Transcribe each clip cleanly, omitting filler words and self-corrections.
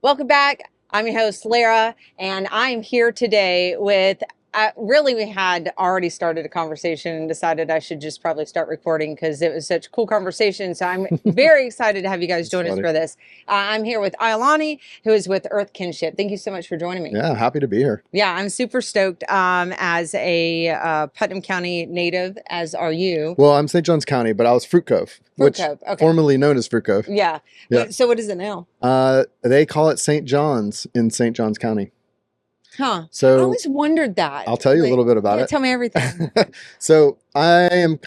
Welcome back. I'm your host, Lara, and I'm here today with really, we had already started a conversation and decided I should just probably start recording because it was such a cool conversation. So I'm very excited to have you guys join us for this. I'm here with AyoLane, who is with Earth Kinship. Thank you so much for joining me. Yeah, happy to be here. Yeah, I'm super stoked as a Putnam County native, as are you. Well, I'm St. Johns County, but I was Fruit Cove, which Okay. formerly known as Fruit Cove. Yeah. Yeah. So what is it now? They call it St. John's in St. Johns County. Huh. So I always wondered that. I'll tell you a little bit about it. Tell me everything. So I am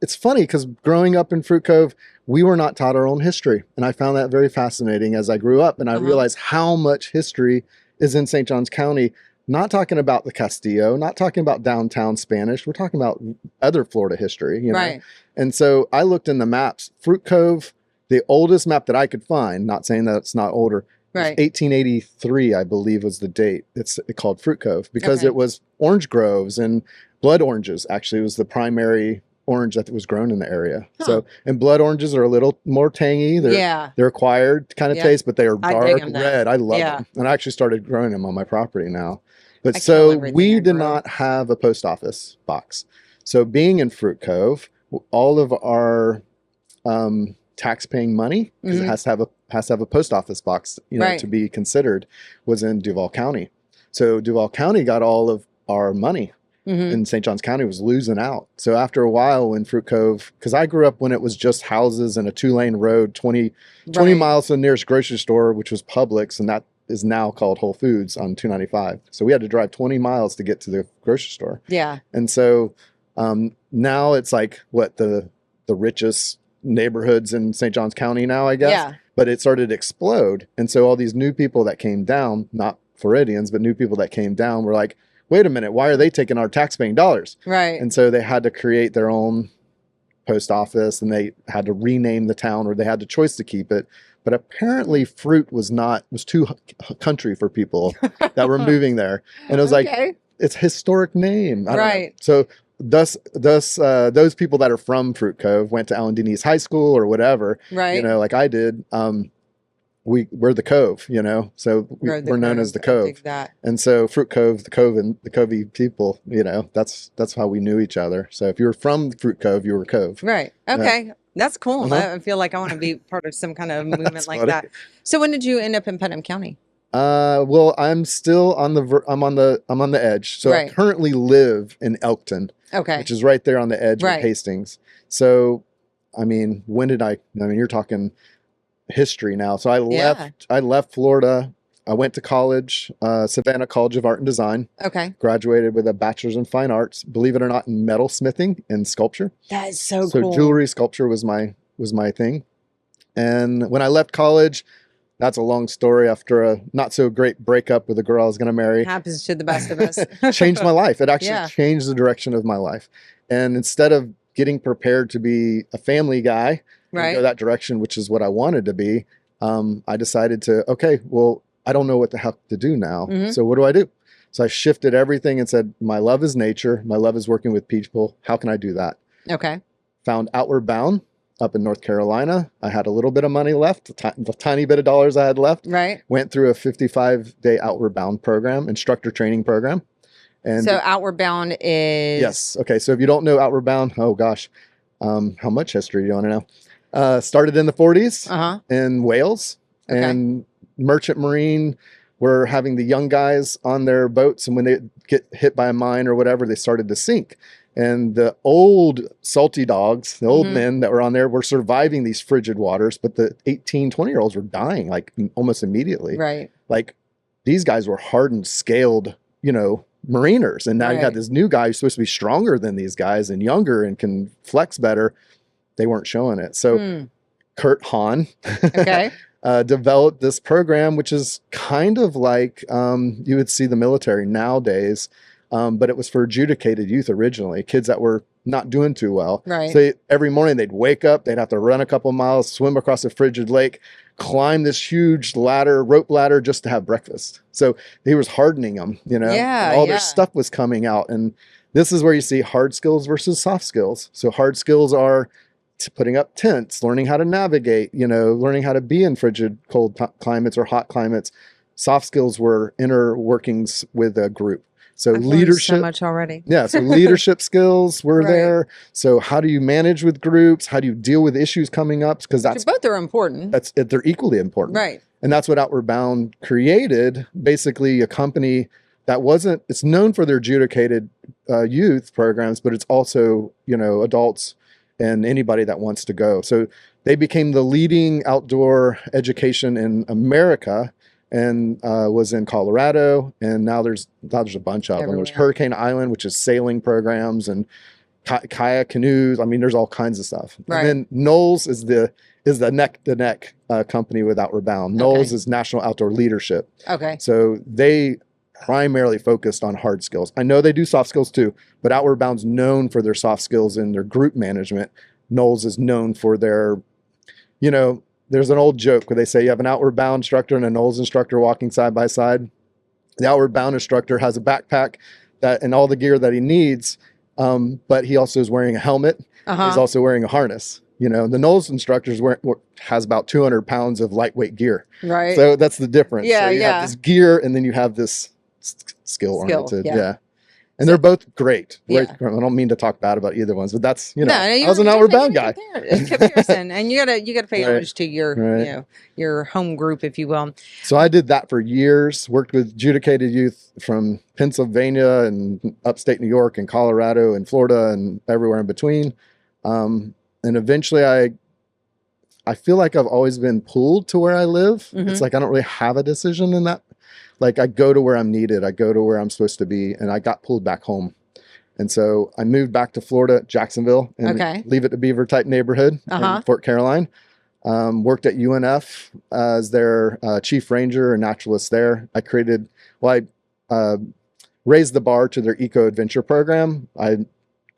it's funny because growing up in Fruit Cove, we were not taught our own history. And I found that very fascinating as I grew up. And I realized how much history is in St. Johns County. Not talking about the Castillo, not talking about downtown Spanish. We're talking about other Florida history, you know? Right. And so I looked in the maps. Fruit Cove, the oldest map that I could find, not saying that it's not older, Right. 1883, I believe, was the date. It's called Fruit Cove because it was orange groves and blood oranges. Actually, was the primary orange that was grown in the area. Huh. So, and blood oranges are a little more tangy. They're acquired kind of taste, but they are dark red. I love them, and I actually started growing them on my property now. But so we did not have a post office box. So being in Fruit Cove, all of our tax-paying money, because it has to have a post office box, you know, to be considered, was in Duval County. So Duval County got all of our money, and St. Johns County was losing out. So after a while, when Fruit Cove, because I grew up when it was just houses and a 2-lane road, 20 miles to the nearest grocery store, which was Publix, and that is now called Whole Foods on 295. So we had to drive 20 miles to get to the grocery store. Yeah. And so now it's like the richest neighborhoods in St. Johns County now, I guess. Yeah. But it started to explode. And so all these new people that came down, not Floridians, but new people that came down were like, wait a minute, why are they taking our tax-paying dollars? Right. And so they had to create their own post office, and they had to rename the town, or they had the choice to keep it. But apparently fruit was too country for people that were moving there. And it was like, it's a historic name. I don't know. So thus those people that are from Fruit Cove went to Allen Denise High School or whatever, you know, like I did. We're the Cove, you know, so we're known as the Cove. And so Fruit Cove, the Cove, and the Covey people, you know, that's how we knew each other. So if you were from Fruit Cove, you were Cove. Right. Okay. Yeah. That's cool. I feel like I want to be part of some kind of movement like that. So when did you end up in Putnam County? Well, I'm still on I'm on the edge. So I currently live in Elkton, which is right there on the edge of Hastings. So, I mean, you're talking history now. So I left Florida. I went to college, Savannah College of Art and Design. Okay. Graduated with a bachelor's in fine arts, believe it or not, in metal smithing and sculpture. That is so cool. So jewelry sculpture was my thing. And when I left college, that's a long story. After a not so great breakup with a girl I was going to marry. Happens to the best of us. Changed my life. It actually changed the direction of my life. And instead of getting prepared to be a family guy, go that direction, which is what I wanted to be, I decided to, I don't know what the heck to do now. So what do I do? So I shifted everything and said, my love is nature. My love is working with people. How can I do that? Okay. Found Outward Bound up in North Carolina. I had a little bit of money left, the tiny bit of dollars I had left. Right. Went through a 55-day Outward Bound program, instructor training program. And so Outward Bound is... Yes. Okay. So if you don't know Outward Bound, oh gosh, how much history do you want to know? Started in the 40s in Wales. And Merchant Marine were having the young guys on their boats, and when they get hit by a mine or whatever, they started to sink. And the old salty dogs, the old men that were on there, were surviving these frigid waters, but the 18, 20-year-olds were dying like almost immediately. Right. Like these guys were hardened, scaled, you know, mariners. And now you got this new guy who's supposed to be stronger than these guys and younger and can flex better. They weren't showing it. So Kurt Hahn developed this program, which is kind of like you would see the military nowadays, but it was for adjudicated youth originally, kids that were not doing too well. Right. So every morning they'd wake up, they'd have to run a couple miles, swim across a frigid lake, climb this huge rope ladder just to have breakfast. So he was hardening them, you know, all their stuff was coming out. And this is where you see hard skills versus soft skills. So hard skills are putting up tents, learning how to navigate, learning how to be in frigid cold climates or hot climates. Soft skills were inner workings with a group. So I've leadership, learned so much already. Yeah, so leadership skills were Right. there. So how do you manage with groups? How do you deal with issues coming up? Because both are important. They're equally important. Right. And that's what Outward Bound created, basically a company that it's known for their adjudicated youth programs, but it's also, adults and anybody that wants to go. So they became the leading outdoor education in America, and was in Colorado, and now there's a bunch of them. There's Hurricane Island, which is sailing programs, and kayak canoes. I mean, there's all kinds of stuff. Right. And then Knowles is the neck to neck company with Outward Bound. Knowles is National Outdoor Leadership. Okay. So they primarily focused on hard skills. I know they do soft skills too, but Outward Bound's known for their soft skills and their group management. Knowles is known for their, there's an old joke where they say you have an Outward Bound instructor and a Knowles instructor walking side by side. The Outward Bound instructor has a backpack and all the gear that he needs, but he also is wearing a helmet. He's also wearing a harness. The Knowles instructor has about 200 pounds of lightweight gear. Right. So that's the difference. Yeah, so you have this gear, and then you have this skill oriented. Yeah. And they're both great. I don't mean to talk bad about either ones, but that's, I was an Outward Bound guy. Comparison. And you gotta pay homage to your, your home group, if you will. So I did that for years, worked with adjudicated youth from Pennsylvania and upstate New York and Colorado and Florida and everywhere in between. And eventually I feel like I've always been pulled to where I live. It's like I don't really have a decision in that. Like I go to where I'm needed. I go to where I'm supposed to be, and I got pulled back home. And so I moved back to Florida, Jacksonville, and Leave It to Beaver type neighborhood in Fort Caroline. Worked at UNF as their chief ranger and naturalist there. I raised the bar to their eco adventure program. I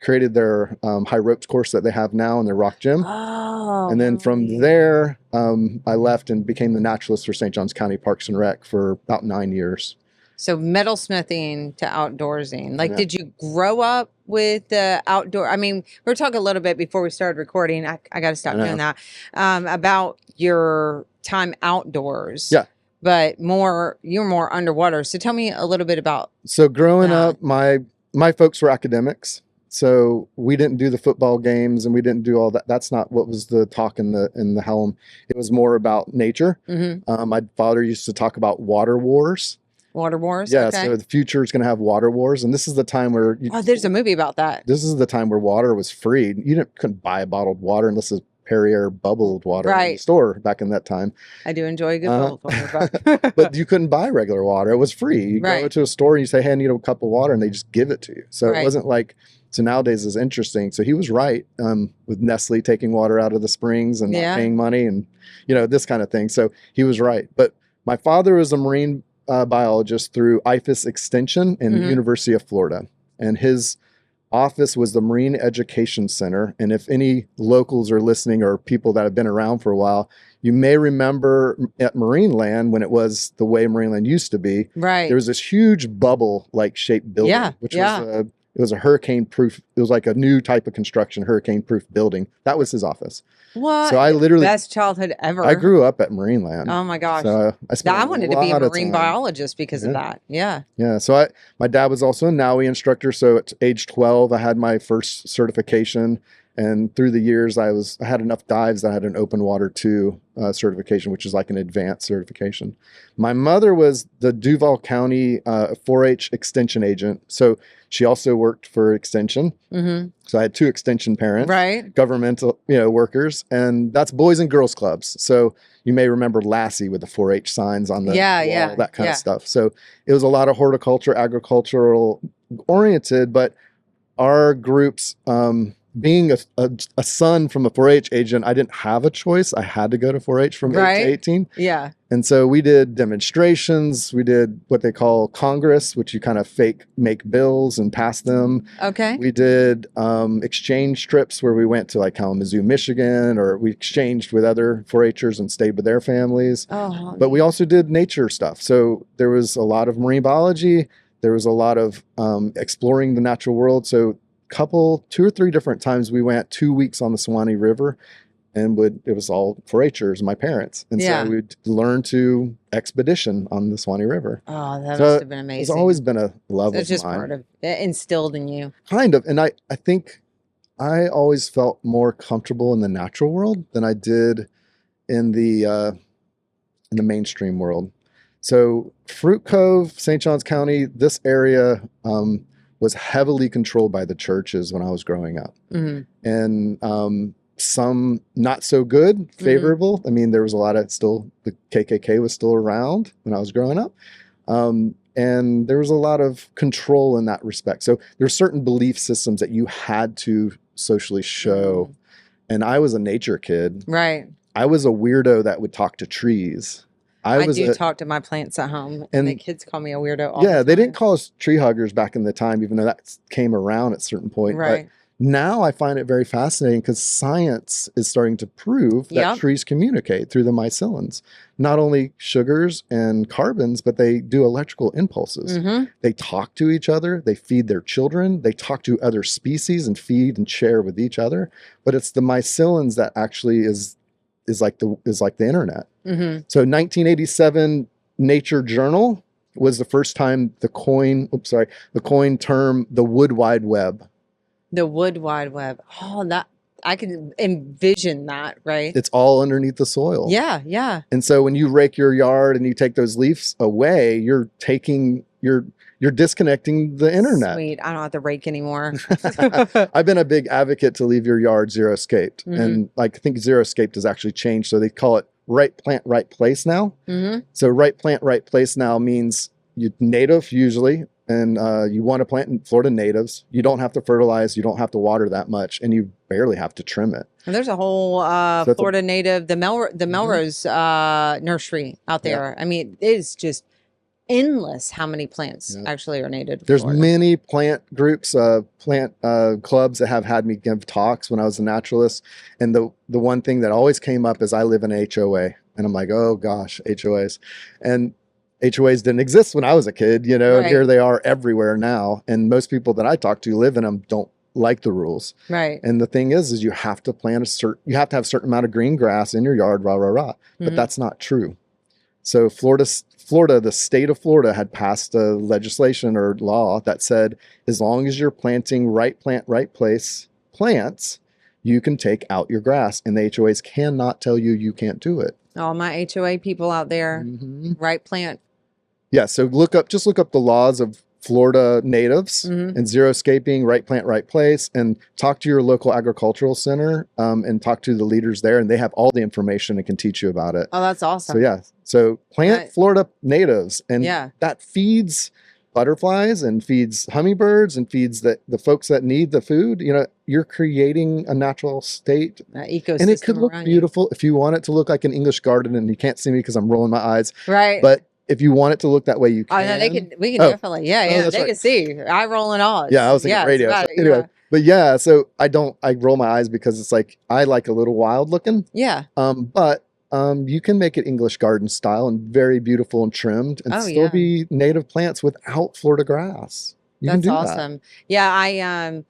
created their high ropes course that they have now in their rock gym. And then from there, I left and became the naturalist for St. Johns County Parks and Rec for about 9 years. So metalsmithing to outdoorsing. Like, did you grow up with the outdoor? I mean, we were talking a little bit before we started recording. I got to stop doing that. About your time outdoors. Yeah. But you're more underwater. So tell me a little bit about. So growing up, my folks were academics. So we didn't do the football games and we didn't do all that. That's not what was the talk in the helm. It was more about nature. My father used to talk about water wars. Water wars? Yeah, so the future is going to have water wars. And this is the time where... there's a movie about that. This is the time where water was free. You couldn't buy bottled water unless it's Perrier bubbled water in the store back in that time. I do enjoy a good bubbled water. But you couldn't buy regular water. It was free. You go to a store and you say, hey, I need a cup of water, and they just give it to you. So it wasn't like... So nowadays is interesting. So he was right with Nestle taking water out of the springs and not paying money and, this kind of thing. So he was right. But my father was a marine biologist through IFAS Extension in the University of Florida. And his office was the Marine Education Center. And if any locals are listening or people that have been around for a while, you may remember at Marineland, when it was the way Marineland used to be, there was this huge bubble-like shaped building, which was a hurricane-proof. It was like a new type of construction, hurricane-proof building. That was his office. What? So I literally best childhood ever. I grew up at Marineland. Oh my gosh! So I wanted to be a marine biologist because of that. Yeah. Yeah. So my dad was also a NAUI instructor. So at age 12, I had my first certification. And through the years, I had enough dives that I had an open water 2 certification, which is like an advanced certification. My mother was the Duval County 4-H extension agent. So she also worked for extension. So I had 2 extension parents, governmental, workers, and that's boys and girls clubs. So you may remember Lassie with the 4-H signs on the wall, that kind of stuff. So it was a lot of horticulture, agricultural oriented, but our groups, being a son from a 4-H agent, I didn't have a choice. I had to go to 4-H from 8 to 18. Yeah. And so we did demonstrations. We did what they call Congress, which you kind of make bills and pass them. Okay. We did exchange trips where we went to like Kalamazoo, Michigan, or we exchanged with other 4-Hers and stayed with their families. But we also did nature stuff. So there was a lot of marine biology. There was a lot of exploring the natural world. So 2 or 3 different times we went 2 weeks on the Suwannee River, and it was all 4-H'ers, my parents. And Yeah. so we'd learn to expedition on the Suwannee River. Oh, that So must have been amazing. It's always been a love It's of just mine. part of it, instilled in you. Kind of. And I think I always felt more comfortable in the natural world than I did in the mainstream world. So Fruit Cove, St. Johns County, this area was heavily controlled by the churches when I was growing up. Mm-hmm. And some not so good, favorable. I mean, there was a lot of the KKK was still around when I was growing up. And there was a lot of control in that respect. So there's certain belief systems that you had to socially show. And I was a nature kid. Right. I was a weirdo that would talk to trees. I do talk to my plants at home, and the kids call me a weirdo all the Yeah, time. they didn't call us tree huggers back in the time, even though that came around at a certain point. Right. But now I find it very fascinating because science is starting to prove that trees communicate through the myceliums. Not only sugars and carbons, but they do electrical impulses. Mm-hmm. They talk to each other. They feed their children. They talk to other species and feed and share with each other. But it's the myceliums that actually is like the internet. Mm-hmm. So 1987 Nature Journal was the first time the coin term the Wood Wide Web. The Wood Wide Web. Oh, that I can envision that, right? It's all underneath the soil. Yeah, yeah. And so when you rake your yard and you take those leaves away, you're disconnecting the internet. Sweet. I don't have to rake anymore. I've been a big advocate to leave your yard zero-scaped. Mm-hmm. And I think zero-scaped has actually changed. So they call it right plant, right place now. Mm-hmm. So right plant, right place now means you native usually, and you want to plant in Florida natives. You don't have to fertilize. You don't have to water that much, and you barely have to trim it. And there's a whole Florida native, the Melrose nursery out there. Yeah. I mean, it is just endless how many plants actually are native to There's Florida. Many plant groups, plant clubs that have had me give talks when I was a naturalist. And the one thing that always came up is I live in an HOA. And I'm like, oh gosh, HOAs. And HOAs didn't exist when I was a kid, you know, and here they are everywhere now. And most people that I talk to live in them don't like the rules. Right. And the thing is you have to you have to have a certain amount of green grass in your yard, but that's not true. So Florida, the state of Florida had passed a legislation or law that said, as long as you're planting right plant, right place plants, you can take out your grass, and the HOAs cannot tell you can't do it. All my HOA people out there, right plant. Yeah. So just look up the laws of Florida natives and zero-scaping, right plant, right place, and talk to your local agricultural center and talk to the leaders there, and they have all the information and can teach you about it. Oh, that's awesome. So yeah, so plant Florida natives, and that feeds butterflies and feeds hummingbirds and feeds the folks that need the food. You know, you're creating a natural state, ecosystem, and it could look beautiful if you want it to look like an English garden. And you can't see me because I'm rolling my eyes, right? But if you want it to look that way, you can. Oh, no, we can definitely, they can see. I roll in eyes. Yeah, I was thinking radio. So anyway, but yeah, so I roll my eyes because it's like, I like a little wild looking. Yeah. But you can make it English garden style and very beautiful and trimmed and still be native plants without Florida grass. That's awesome. Yeah, I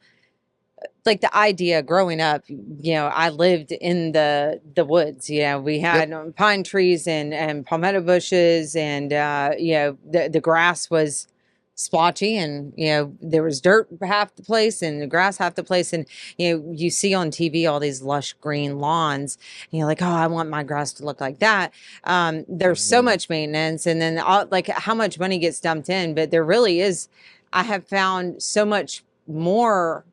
like the idea growing up, you know, I lived in the woods, you know, we had pine trees and palmetto bushes, and, you know, the grass was splotchy, and, you know, there was dirt half the place and the grass half the place. And, you know, you see on TV all these lush green lawns, and you're like, oh, I want my grass to look like that. There's so much maintenance, and then like how much money gets dumped in, but there really is, I have found so much more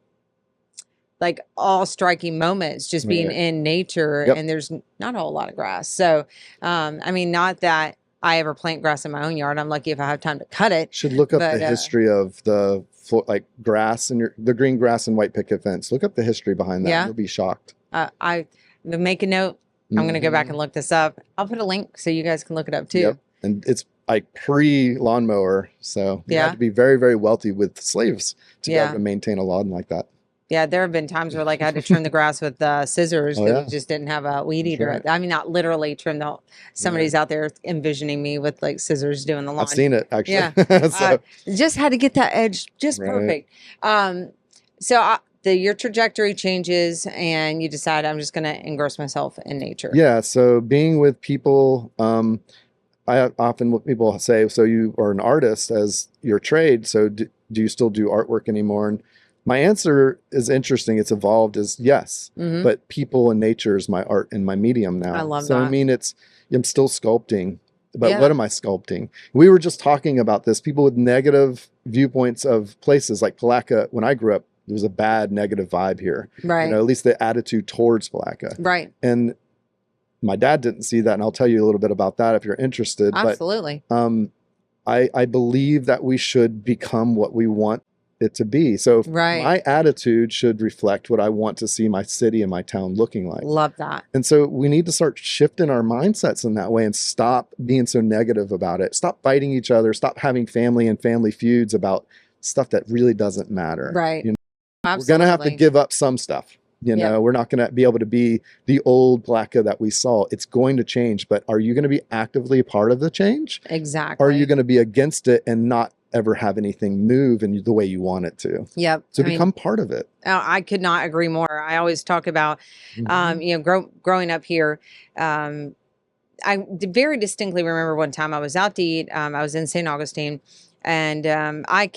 like all striking moments just being in nature, and there's not a whole lot of grass. So, I mean, not that I ever plant grass in my own yard. I'm lucky if I have time to cut it. Should look up the history of the like grass and the green grass and white picket fence. Look up the history behind that. Yeah. You'll be shocked. I make a note. I'm going to go back and look this up. I'll put a link so you guys can look it up too. Yep. And it's like pre-lawnmower. So you have to be very, very wealthy with slaves to be able to maintain a lawn like that. Yeah, there have been times where like I had to trim the grass with scissors that we just didn't have a weed eater. Right. I mean, not literally trim the. Somebody's out there envisioning me with like scissors doing the lawn. I've seen it actually. Yeah, just had to get that edge just perfect. So your trajectory changes and you decide I'm just going to engross myself in nature. Yeah. So being with people, I often what people say, so you are an artist as your trade. So do you still do artwork anymore? And my answer is interesting. It's evolved as yes, but people and nature is my art and my medium now. I love so that. I mean, I'm still sculpting, but what am I sculpting? We were just talking about this. People with negative viewpoints of places like Palatka. When I grew up, there was a bad negative vibe here. Right. You know, at least the attitude towards Palatka. Right. And my dad didn't see that, and I'll tell you a little bit about that if you're interested. Absolutely. But I believe that we should become what we want it to be. So my attitude should reflect what I want to see my city and my town looking like. Love that. And so we need to start shifting our mindsets in that way and stop being so negative about it. Stop fighting each other. Stop having family and family feuds about stuff that really doesn't matter. Right. You know, Absolutely. we're going to have to give up some stuff. You know, we're not going to be able to be the old Palatka that we saw. It's going to change, but are you going to be actively a part of the change? Exactly. Or are you going to be against it and not ever have anything move in the way you want it to? Yep. So become part of it. I could not agree more. I always talk about, you know, growing up here. I very distinctly remember one time I was out to eat. I was in St. Augustine, and I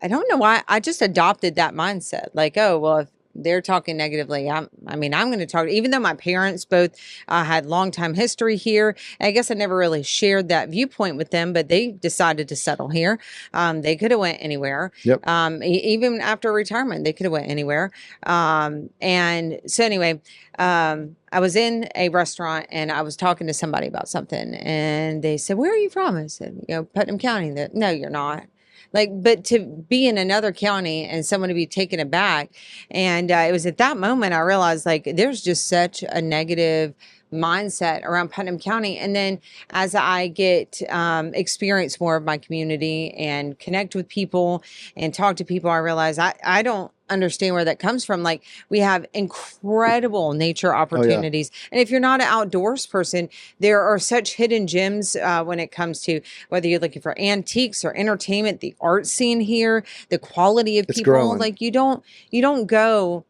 don't know why I just adopted that mindset. Like, oh well, if they're talking negatively, I'm going to talk, even though my parents both had long time history here. I guess I never really shared that viewpoint with them, but they decided to settle here. They could have went anywhere. Yep. Even after retirement, they could have went anywhere. And so anyway, I was in a restaurant and I was talking to somebody about something, and they said, "Where are you from?" I said, "You know, Putnam County." No, you're not. Like, but to be in another county and someone to be taken aback. And it was at that moment I realized, like, there's just such a negative mindset around Putnam County. And then as I get experience more of my community and connect with people and talk to people, I realize I don't understand where that comes from. Like, we have incredible nature opportunities. And if you're not an outdoors person, there are such hidden gems when it comes to whether you're looking for antiques or entertainment, the art scene here, the quality of people. Growing. Like, you don't go.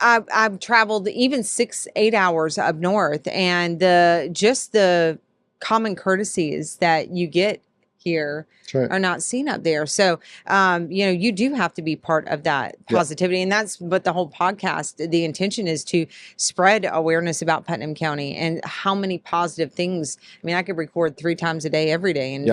I've traveled even 6-8 hours up north, and the common courtesies that you get here are not seen up there. So, you know, you do have to be part of that positivity. And that's what the whole podcast, the intention is to spread awareness about Putnam County and how many positive things. I mean, I could record 3 times a day, every day, and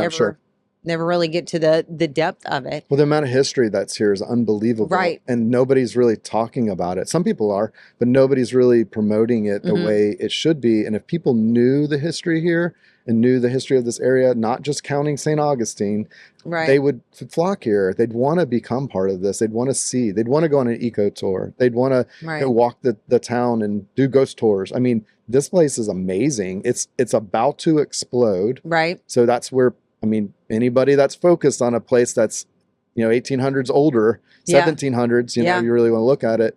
never really get to the depth of it. Well, the amount of history that's here is unbelievable. Right. And nobody's really talking about it. Some people are, but nobody's really promoting it the way it should be. And if people knew the history here and knew the history of this area, not just counting St. Augustine, they would flock here. They'd want to become part of this. They'd want to see. They'd want to go on an eco tour. They'd want to walk the town and do ghost tours. I mean, this place is amazing. It's about to explode. Right. So that's where, I mean, anybody that's focused on a place that's, you know, 1800s older, 1700s, you know, you really want to look at it.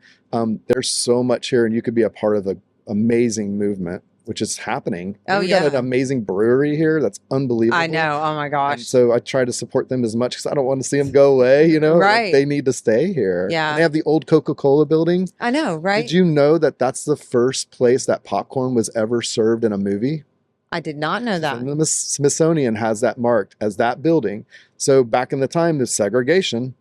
There's so much here, and you could be a part of an amazing movement, which is happening. We got an amazing brewery here that's unbelievable. I know. Oh my gosh. And so I try to support them as much because I don't want to see them go away, you know. Like, they need to stay here. Yeah. And they have the old Coca-Cola building. I know, right? Did you know that that's the first place that popcorn was ever served in a movie? I did not know that. And the Smithsonian has that marked as that building. So back in the time of segregation,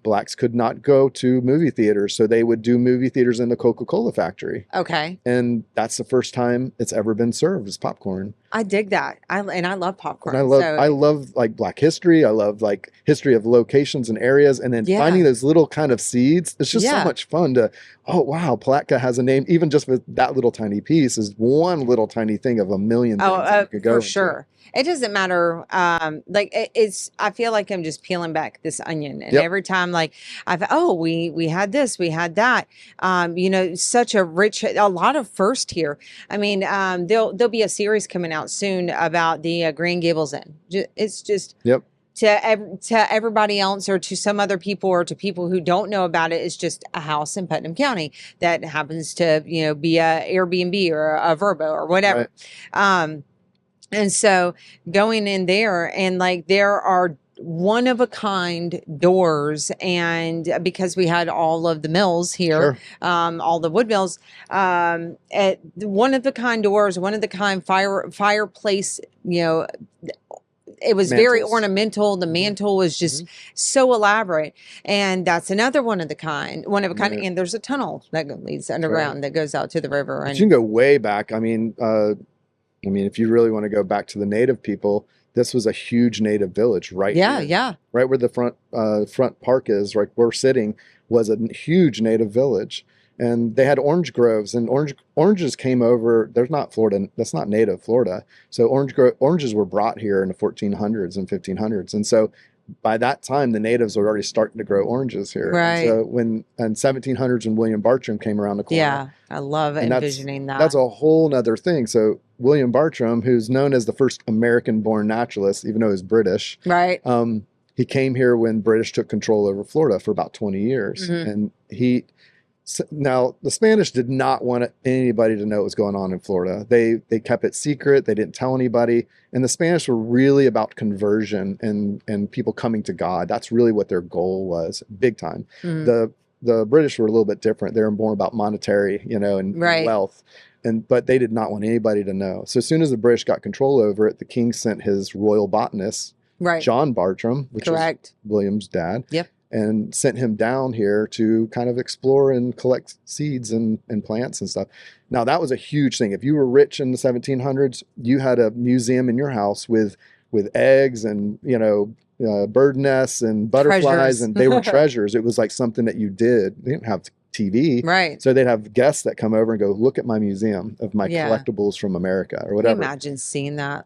blacks could not go to movie theaters. So they would do movie theaters in the Coca-Cola factory. Okay. And that's the first time it's ever been served as popcorn. I dig that. I love popcorn. And I love like Black history. I love like history of locations and areas. And then finding those little kind of seeds. It's just so much fun to, oh, wow, Palatka has a name. Even just with that little tiny piece is one little tiny thing of a million things that you could go for into. Sure. It doesn't matter. Like I feel like I'm just peeling back this onion, and every time, like we had this, we had that. You know, such a lot of first here. I mean, there'll be a series coming out soon about the Green Gables Inn. It's just to everybody else, or to some other people, or to people who don't know about it, it's just a house in Putnam County that happens to, you know, be a Airbnb or a Vrbo or whatever. And so going in there, and like there are one of a kind doors, and because we had all of the mills here, Sure. all the wood mills, at one of a kind doors, one of the kind fireplace, it was very Mantles. ornamental. The mantle was just so elaborate. And that's another one of a kind. Right. And there's a tunnel that leads underground that goes out to the river. But And you can go way back. I mean, if you really want to go back to the native people, this was a huge native village right here. Right where the front park is, right where we're sitting, was a huge native village. And they had orange groves, and oranges came over. There's not Florida. That's not native Florida. So oranges were brought here in the 1400s and 1500s. And so by that time, the natives were already starting to grow oranges here. Right. And so when in 1700s, when William Bartram came around the corner. Yeah, I love envisioning that. That's a whole nother thing. So William Bartram, who's known as the first American-born naturalist, even though he's British. Right. He came here when British took control over Florida for about 20 years. And now, the Spanish did not want anybody to know what was going on in Florida. They kept it secret. They didn't tell anybody. And the Spanish were really about conversion and people coming to God. That's really what their goal was, big time. The British were a little bit different. They were more about monetary, and wealth. But they did not want anybody to know. So as soon as the British got control over it, the king sent his royal botanist, John Bartram, which is William's dad. Yep. And sent him down here to kind of explore and collect seeds and plants and stuff. Now, that was a huge thing. If you were rich in the 1700s, you had a museum in your house with eggs and, bird nests and butterflies, treasures. And they were treasures. It was like something that you did. They didn't have TV. Right. So they'd have guests that come over and go, look at my museum of my collectibles from America or whatever. Can you imagine seeing that,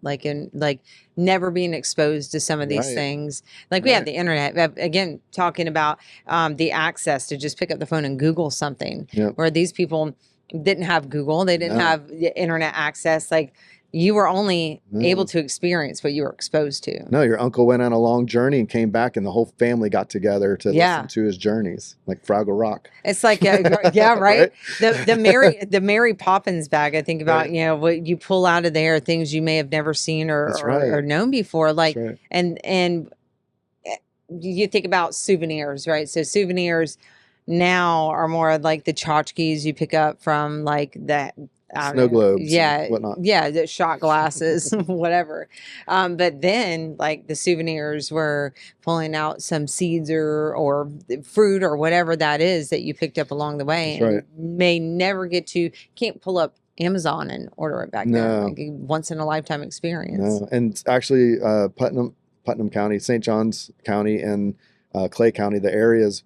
never being exposed to some of these things. We have the internet, again, talking about the access to just pick up the phone and Google something, where these people didn't have Google. They didn't have the internet access. You were only able to experience what you were exposed to. No, your uncle went on a long journey and came back, and the whole family got together to listen to his journeys, like Fraggle Rock. It's like, right? The Mary Poppins bag. I think about, what you pull out of there, things you may have never seen or known before. And you think about souvenirs, right? So souvenirs now are more like the tchotchkes you pick up from that. Snow globes, whatnot. The shot glasses, whatever. But then, the souvenirs were pulling out some seeds or fruit or whatever that is that you picked up along the way. That's and may never can't pull up Amazon and order it back there. Once in a lifetime experience. No. And actually, Putnam County, St. Johns County, and Clay County, the areas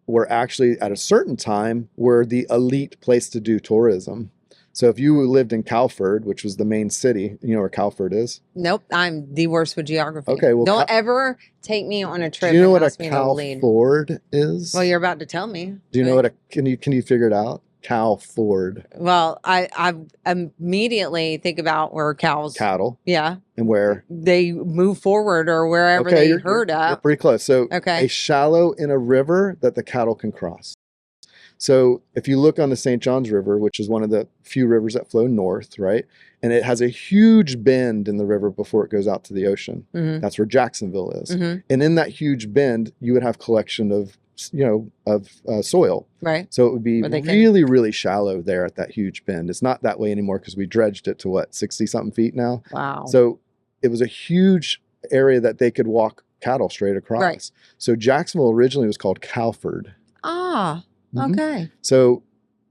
were actually at a certain time were the elite place to do tourism. So if you lived in Calford, which was the main city, you know where Calford is? Nope, I'm the worst with geography. Okay, well, don't ever take me on a trip. Do you know what a Calford is? Well, you're about to tell me. Do you know what can you figure it out? Calford. Well, I immediately think about where cattle. Yeah. And where they move forward or wherever they herd up. You're pretty close. So a shallow in a river that the cattle can cross. So if you look on the St. Johns River, which is one of the few rivers that flow north, right? And it has a huge bend in the river before it goes out to the ocean. That's where Jacksonville is. And in that huge bend, you would have collection of soil. Right. So it would be really, really shallow there at that huge bend. It's not that way anymore because we dredged it to 60 something feet now. Wow. So it was a huge area that they could walk cattle straight across. Right. So Jacksonville originally was called Calford. Ah. Okay. So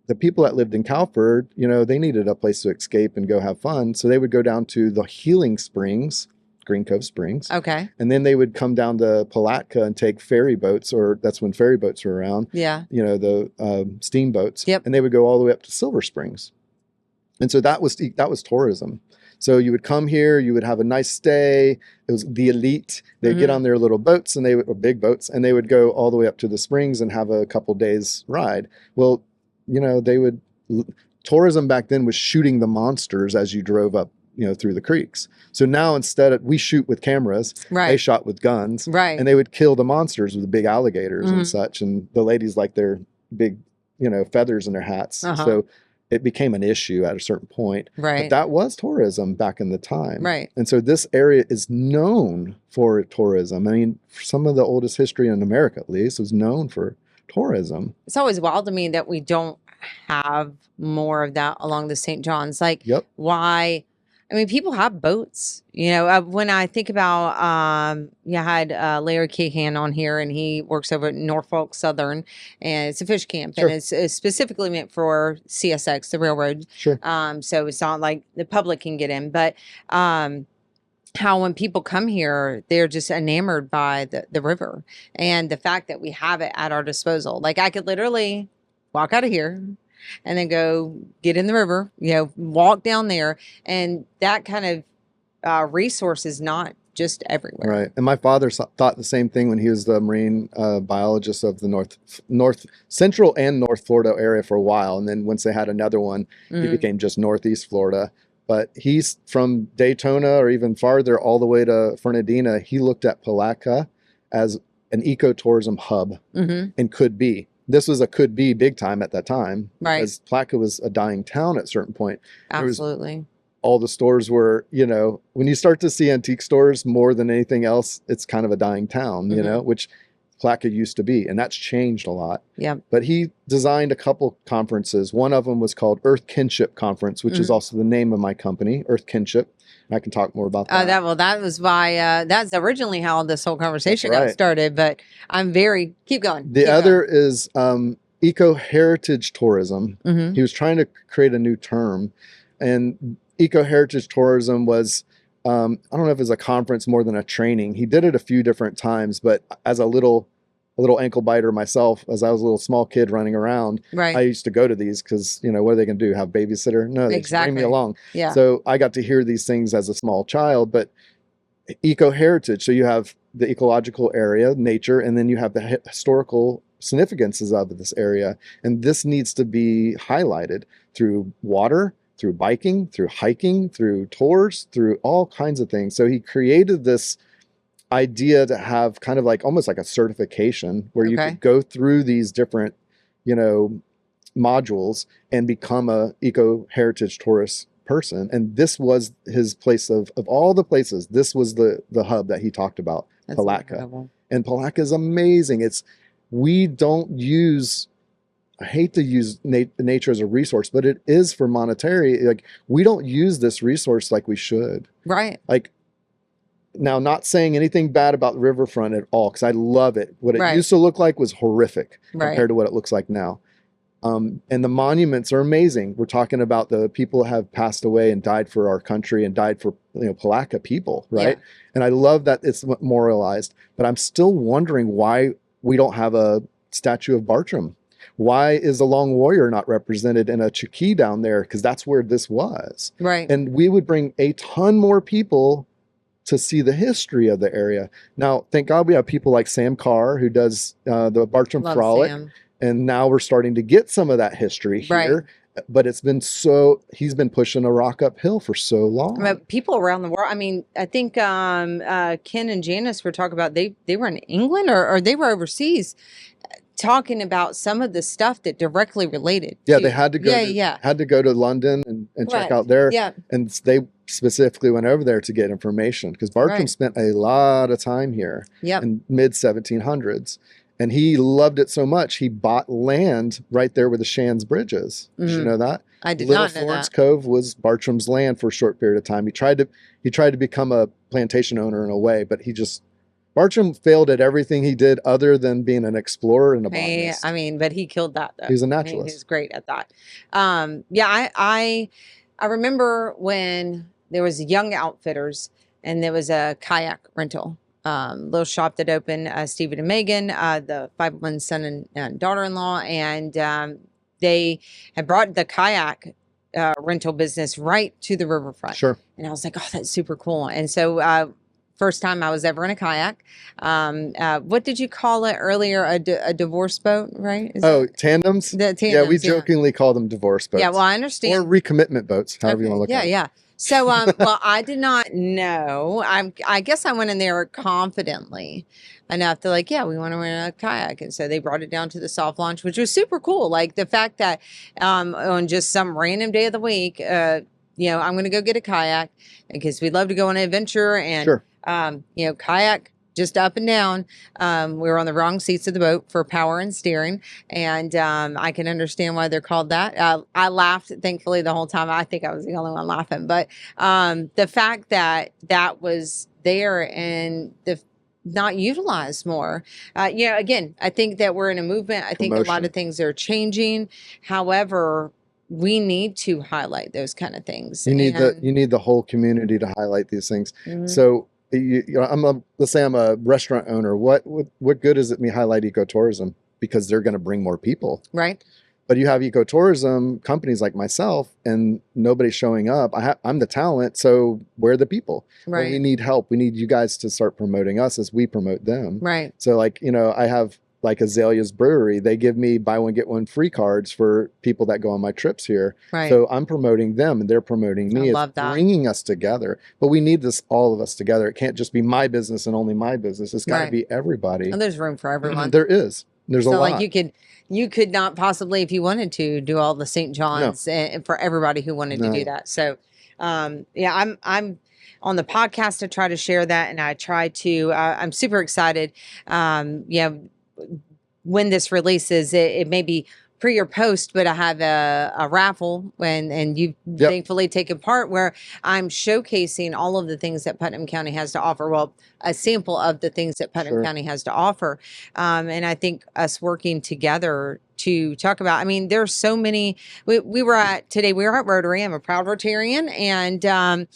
the people that lived in Calford, they needed a place to escape and go have fun. So they would go down to the Healing Springs, Green Cove Springs. Okay. And then they would come down to Palatka and take ferry boats, or that's when ferry boats were around. Yeah. The steamboats. Yep. And they would go all the way up to Silver Springs. And so that was tourism. So you would come here, you would have a nice stay. It was the elite. They'd get on their little boats or big boats, and they would go all the way up to the springs and have a couple days ride. Well, tourism back then was shooting the monsters as you drove up, through the creeks. So now we shoot with cameras, right. They shot with guns, right. And they would kill the monsters with the big alligators and such. And the ladies like their big, feathers in their hats. So it became an issue at a certain point. Right. But that was tourism back in the time. Right. And so this area is known for tourism. I mean, some of the oldest history in America, at least, was known for tourism. It's always wild to me that we don't have more of that along the St. John's. Like, why? I mean, people have boats. You know, when I think about, I had Larry Kayaking on here, and he works over at Norfolk Southern, and it's a fish camp, and it's specifically meant for CSX, the railroad. Sure. So it's not like the public can get in, but how when people come here, they're just enamored by the river and the fact that we have it at our disposal. Like, I could literally walk out of here and then go get in the river, you know, walk down there. And that kind of resource is not just everywhere. Right. And my father thought the same thing when he was the marine biologist of the North Central and North Florida area for a while. And then once they had another one, he became just Northeast Florida. But he's from Daytona or even farther all the way to Fernandina. He looked at Palatka as an ecotourism hub and could be. This was a could be big time at that time. Right. Because Palatka was a dying town at a certain point. Absolutely. All the stores were, you know, when you start to see antique stores more than anything else, it's kind of a dying town, you know, which Palatka used to be. And that's changed a lot. Yeah. But he designed a couple conferences. One of them was called Earth Kinship Conference, which is also the name of my company, Earth Kinship. And I can talk more about that. That was why that's originally how this whole conversation got started. But keep going. The other is eco-heritage tourism. He was trying to create a new term. And eco-heritage tourism was, I don't know if it was a conference more than a training. He did it a few different times, but as a little ankle biter myself, as I was a little small kid running around, I used to go to these because, you know, what are they going to do? Have babysitter? No, they just bring me along. Yeah. So I got to hear these things as a small child, but eco-heritage. So you have the ecological area, nature, and then you have the historical significances of this area. And this needs to be highlighted through water, through biking, through hiking, through tours, through all kinds of things. So he created this idea to have kind of like almost like a certification where you could go through these different, you know, modules and become a eco-heritage tourist person. And this was his place of all the places. This was the hub that he talked about, Palatka. And Palatka is amazing. We don't use, I hate to use nature as a resource, but it is for monetary. Like, we don't use this resource like we should. Right. Like, now, not saying anything bad about the riverfront at all, because I love it. What it used to look like was horrific compared to what it looks like now. And the monuments are amazing. We're talking about the people who have passed away and died for our country and died for, you know, Palatka people, right? Yeah. And I love that it's memorialized, but I'm still wondering why we don't have a statue of Bartram. Why is the Long Warrior not represented in a Chukchi down there? Because that's where this was. Right. And we would bring a ton more people to see the history of the area. Now, thank God we have people like Sam Carr, who does the Bartram Frolic. Sam. And now we're starting to get some of that history here. Right. But he's been pushing a rock uphill for so long. But people around the world, I mean, I think Ken and Janice were talking about, they were in England or they were overseas talking about some of the stuff that directly related. Yeah, they had to go had to go to London and check out there. Yeah. And they specifically went over there to get information because Bartram spent a lot of time here in mid 1700s. And he loved it so much, he bought land right there where the Shands Bridge is. Did you know that? I did not know Florence that. Cove was Bartram's land for a short period of time. He tried to become a plantation owner in a way, but Bartram failed at everything he did other than being an explorer and a botanist. I mean, but he killed that, though. He was a naturalist. He was great at that. I remember when there was Young Outfitters and there was a kayak rental. Little shop that opened, Stephen and Megan, the 5'1" son and daughter-in-law, and they had brought the kayak rental business right to the riverfront. Sure. And I was like, oh, that's super cool. And so first time I was ever in a kayak. What did you call it earlier? A divorce boat, right? Tandems? The tandems. Yeah, we jokingly call them divorce boats. Yeah, well, I understand. Or recommitment boats, however you want to look at it. Yeah. So, well, I did not know. I guess I went in there confidently enough to like, yeah, we want to rent a kayak. And so they brought it down to the soft launch, which was super cool. Like the fact that on just some random day of the week, I'm going to go get a kayak because we'd love to go on an adventure and, Sure. Kayak just up and down. We were on the wrong seats of the boat for power and steering. And I can understand why they're called that. I laughed, thankfully, the whole time. I think I was the only one laughing. But the fact that that was there and the not utilized more. Again, I think that we're in a movement. I think a lot of things are changing. However, we need to highlight those kind of things. You need the whole community to highlight these things. So let's say I'm a restaurant owner. What good is it me highlight ecotourism? Because they're going to bring more people. Right. But you have ecotourism companies like myself and nobody's showing up. I'm the talent. So where are the people? Right. Well, we need help. We need you guys to start promoting us as we promote them. Right. So I have like Azalea's Brewery. They give me buy one, get one free cards for people that go on my trips here. Right. So I'm promoting them and they're promoting me. I love that. Bringing us together. But we need this, all of us together. It can't just be my business and only my business. It's got to be everybody. And there's room for everyone. There is. There's a lot. Like you could not possibly, if you wanted to, do all the St. John's and for everybody who wanted to do that. So, I'm on the podcast to try to share that, and I try to. I'm super excited. When this releases, it may be pre or post, but I have a raffle and you've thankfully taken part where I'm showcasing all of the things that Putnam County has to offer. Well, a sample of the things that Putnam County has to offer. And I think us working together to talk about, there's so many, we were at Rotary. I'm a proud Rotarian, and,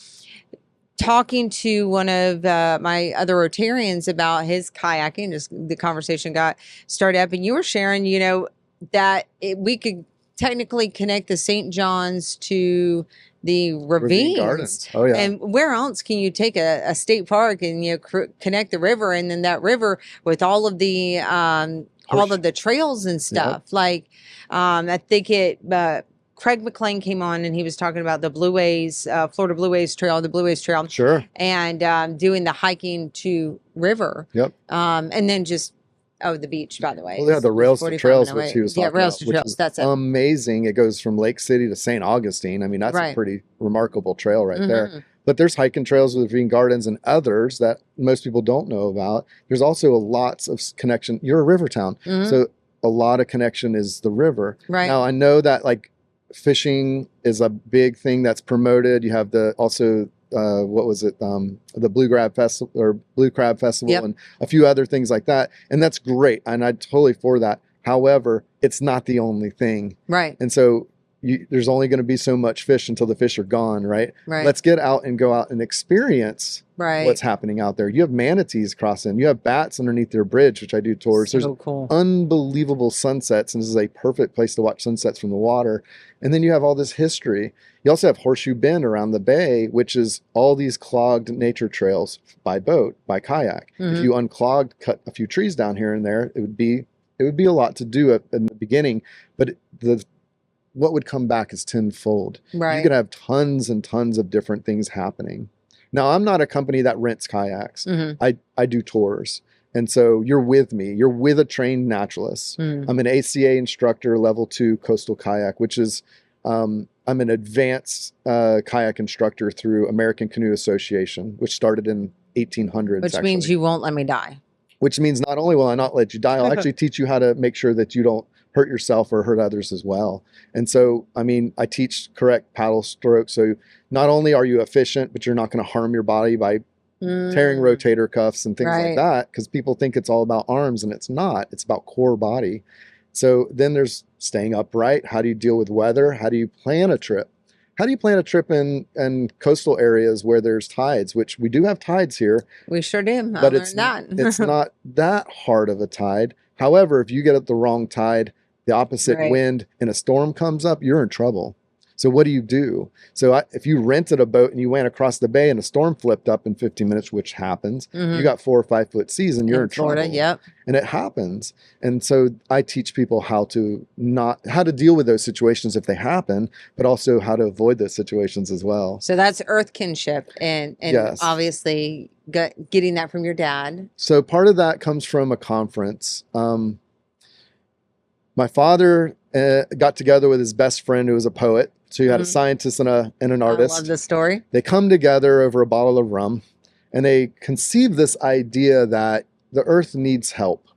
talking to one of my other Rotarians about his kayaking, just the conversation got started up, and you were sharing, that we could technically connect the St. John's to the ravines. Gardens. Oh yeah. And where else can you take a state park and connect the river, and then that river with all of the trails and stuff. Yep. Like I think Craig McLean came on and he was talking about the Blue Ways, Florida Blue Ways Trail, the Blue Ways Trail. Sure. And doing the hiking to river. Yep. And then just the beach, by the way. Well, yeah, the Rails to Trails, which he was talking Rails about, to Trails. That's it. Amazing. It goes from Lake City to St. Augustine. That's a pretty remarkable trail right there. But there's hiking trails with Ravine Gardens and others that most people don't know about. There's also lots of connection. You're a river town. So a lot of connection is the river. Right. Now, I know that fishing is a big thing that's promoted. You have the Blue Crab Festival yep. and a few other things like that. And that's great. And I'm totally for that. However, it's not the only thing. Right. And so there's only going to be so much fish until the fish are gone, right? Right. Let's get out and go out and experience what's happening out there. You have manatees crossing. You have bats underneath their bridge, which I do tours. So there's cool. Unbelievable sunsets, and this is a perfect place to watch sunsets from the water. And then you have all this history. You also have Horseshoe Bend around the bay, which is all these clogged nature trails by boat, by kayak. If you unclogged, cut a few trees down here and there, it would be a lot to do in the beginning, but what would come back is tenfold. Right. You could have tons and tons of different things happening. Now, I'm not a company that rents kayaks. I do tours. And so you're with me. You're with a trained naturalist. I'm an ACA instructor, level 2 coastal kayak, which is, I'm an advanced kayak instructor through American Canoe Association, which started in 1800s. Which means you won't let me die. Which means not only will I not let you die, I'll actually teach you how to make sure that you don't hurt yourself or hurt others as well. And so, I teach correct paddle stroke. So not only are you efficient, but you're not going to harm your body by tearing rotator cuffs and things like that, because people think it's all about arms, and it's not. It's about core body. So then there's staying upright. How do you deal with weather? How do you plan a trip? How do you plan a trip in coastal areas where there's tides, which we do have tides here? We sure do. But it's not that hard of a tide. However, if you get at the wrong tide, the opposite wind, and a storm comes up, you're in trouble. So what do? So if you rented a boat and you went across the bay and a storm flipped up in 15 minutes, which happens, you got 4 or 5 foot seas and you're in Florida, trouble. yep. And it happens. And so I teach people how to deal with those situations if they happen, but also how to avoid those situations as well. So that's earth kinship, and Yes. obviously getting that from your dad. So part of that comes from a conference. My father got together with his best friend who was a poet. So you had a scientist and an artist. I love this story. They come together over a bottle of rum, and they conceive this idea that the earth needs help.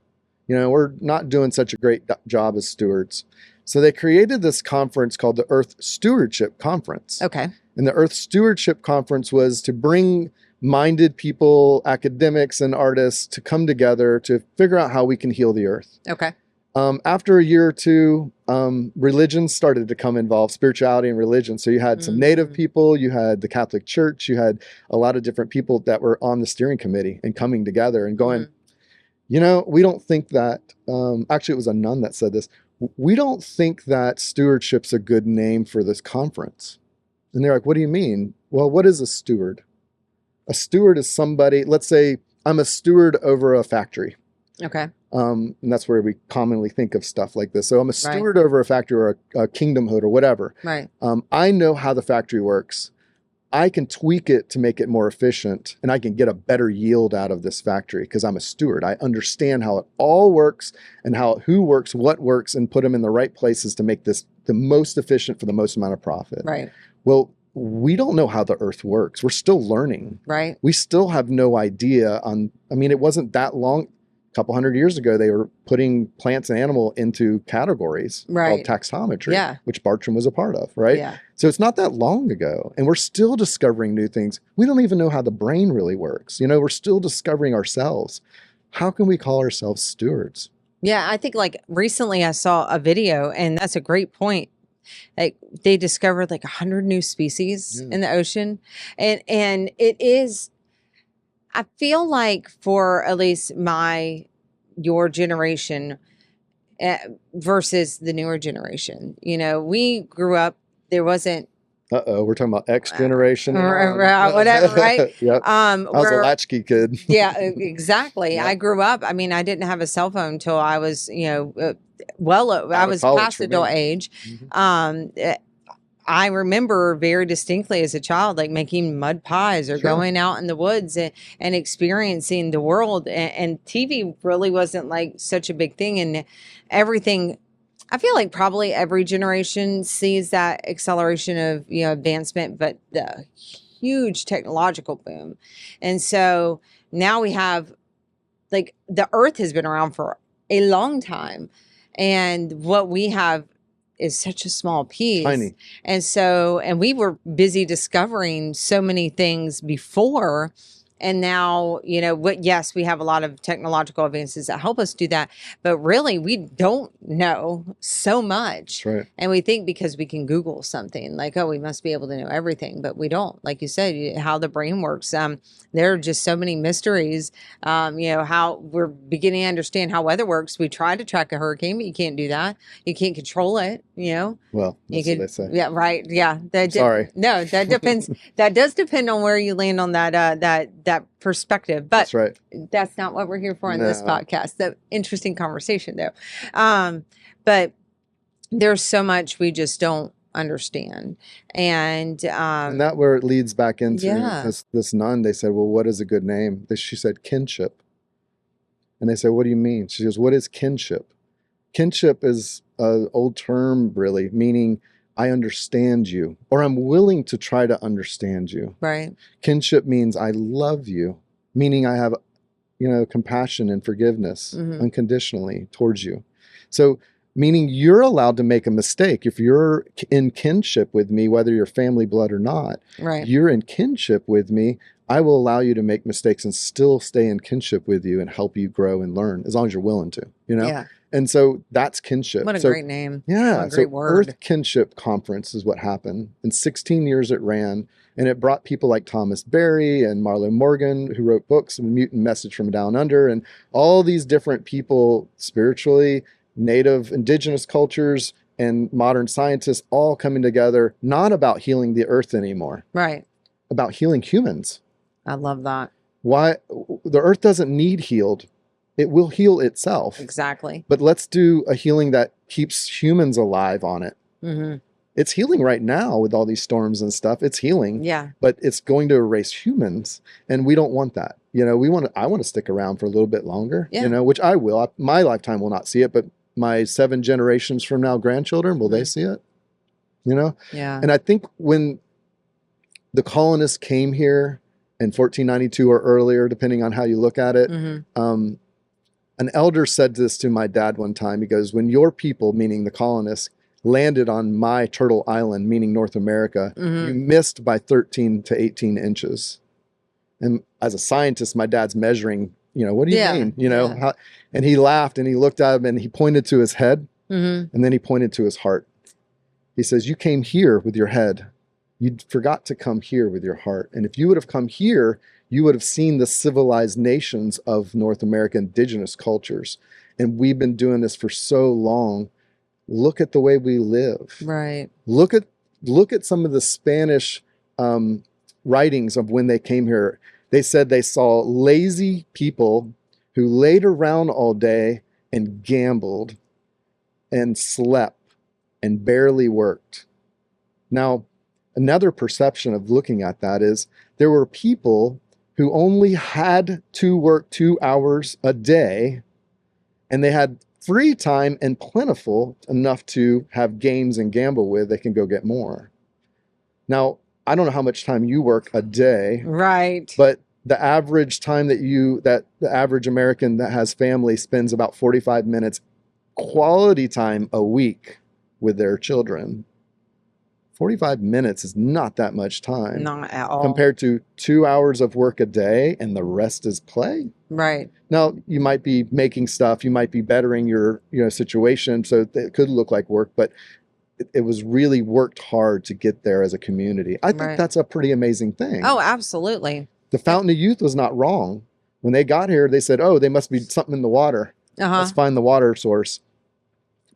We're not doing such a great job as stewards. So they created this conference called the Earth Stewardship Conference. Okay. And the Earth Stewardship Conference was to bring minded people, academics and artists to come together to figure out how we can heal the earth. Okay. After a year or two, religion started to come involved, spirituality and religion. So you had some native people, you had the Catholic Church, you had a lot of different people that were on the steering committee and coming together and going, we don't think that, actually it was a nun that said this, we don't think that stewardship's a good name for this conference. And they're like, what do you mean? Well, what is a steward? A steward is somebody, let's say I'm a steward over a factory. Okay. And that's where we commonly think of stuff like this. So I'm a steward over a factory or a kingdomhood or whatever. Right. I know how the factory works. I can tweak it to make it more efficient, and I can get a better yield out of this factory because I'm a steward. I understand how it all works and who works, what works, and put them in the right places to make this the most efficient for the most amount of profit. Right. Well, we don't know how the earth works. We're still learning. Right. We still have no idea it wasn't that long. Couple hundred years ago, they were putting plants and animal into categories called taxonomy, which Bartram was a part of, right? Yeah. So it's not that long ago, and we're still discovering new things. We don't even know how the brain really works. We're still discovering ourselves. How can we call ourselves stewards? Yeah, I think recently I saw a video, and that's a great point. Like they discovered 100 new species in the ocean, and it is. I feel like for at least your generation versus the newer generation, we grew up, there wasn't. We're talking about X generation. Or whatever, right? Yep. I was a latchkey kid. Yeah, exactly. Yep. I grew up, I didn't have a cell phone until I was, I was past adult age. I remember very distinctly as a child, making mud pies or going out in the woods and experiencing the world. And TV really wasn't such a big thing. And everything, I feel like probably every generation sees that acceleration of, advancement, but the huge technological boom. And so now we have the earth has been around for a long time. And what we have is such a small piece. Tiny. And we were busy discovering so many things before. And now, yes, we have a lot of technological advances that help us do that. But really, we don't know so much. Right. And we think because we can Google something we must be able to know everything. But we don't. Like you said, how the brain works. There are just so many mysteries. How we're beginning to understand how weather works. We try to track a hurricane, but you can't do that. You can't control it, Well, that's what they say. Yeah, right. Yeah. Sorry. No, that depends. That does depend on where you land on that perspective, but that's right. That's not what we're here for in this podcast. The interesting conversation though. But there's so much we just don't understand. And that where it leads back into this nun. They said, well, what is a good name? She said kinship. And they said, what do you mean? She goes, what is kinship? Kinship is an old term, really, meaning I understand you, or I'm willing to try to understand you. Right. Kinship means I love you, meaning I have, compassion and forgiveness unconditionally towards you. So meaning you're allowed to make a mistake. If you're in kinship with me, whether you're family blood or not, right. You're in kinship with me. I will allow you to make mistakes and still stay in kinship with you and help you grow and learn as long as you're willing to, Yeah. And so that's kinship. What a great name. Yeah. What a great word. Earth Kinship Conference is what happened. In 16 years it ran, and it brought people like Thomas Berry and Marlo Morgan, who wrote books, and Mutant Message from Down Under, and all these different people spiritually, native, indigenous cultures, and modern scientists all coming together, not about healing the earth anymore, Right. about healing humans. I love that. Why? The earth doesn't need healed. It will heal itself. Exactly. But let's do a healing that keeps humans alive on it. Mm-hmm. It's healing right now with all these storms and stuff. It's healing. Yeah. But it's going to erase humans. And we don't want that. You know, I want to stick around for a little bit longer, Yeah. you know, which I will. My lifetime will not see it, but my 7 generations from now, grandchildren, will they see it? You know? Yeah. And I think when the colonists came here in 1492 or earlier, depending on how you look at it, an elder said this to my dad one time. He goes, when your people, meaning the colonists, landed on my Turtle Island, meaning North America, you missed by 13 to 18 inches. And as a scientist, my dad's measuring, you know, what do you mean? You know, how, and he laughed and he looked at him and he pointed to his head and then he pointed to his heart. He says, you came here with your head. You forgot to come here with your heart. And if you would have come here, you would have seen the civilized nations of North America, indigenous cultures. And we've been doing this for so long. Look at the way we live. Right. Look at some of the Spanish writings of when they came here. They said they saw lazy people who laid around all day and gambled and slept and barely worked. Now, another perception of looking at that is there were people who only had to work 2 hours a day, and they had free time and plentiful enough to have games and gamble with. They can go get more. Now, I don't know how much time you work a day, Right. but the average time that the average American that has family spends about 45 minutes quality time a week with their children. 45 minutes is not that much time. Not at all. Compared to 2 hours of work a day and the rest is play. Right. Now, you might be making stuff, you might be bettering your situation, so it could look like work, but it was really worked hard to get there as a community. I think that's a pretty amazing thing. Oh, absolutely. The Fountain of Youth was not wrong. When they got here, they said, oh, they must be something in the water. Let's find the water source.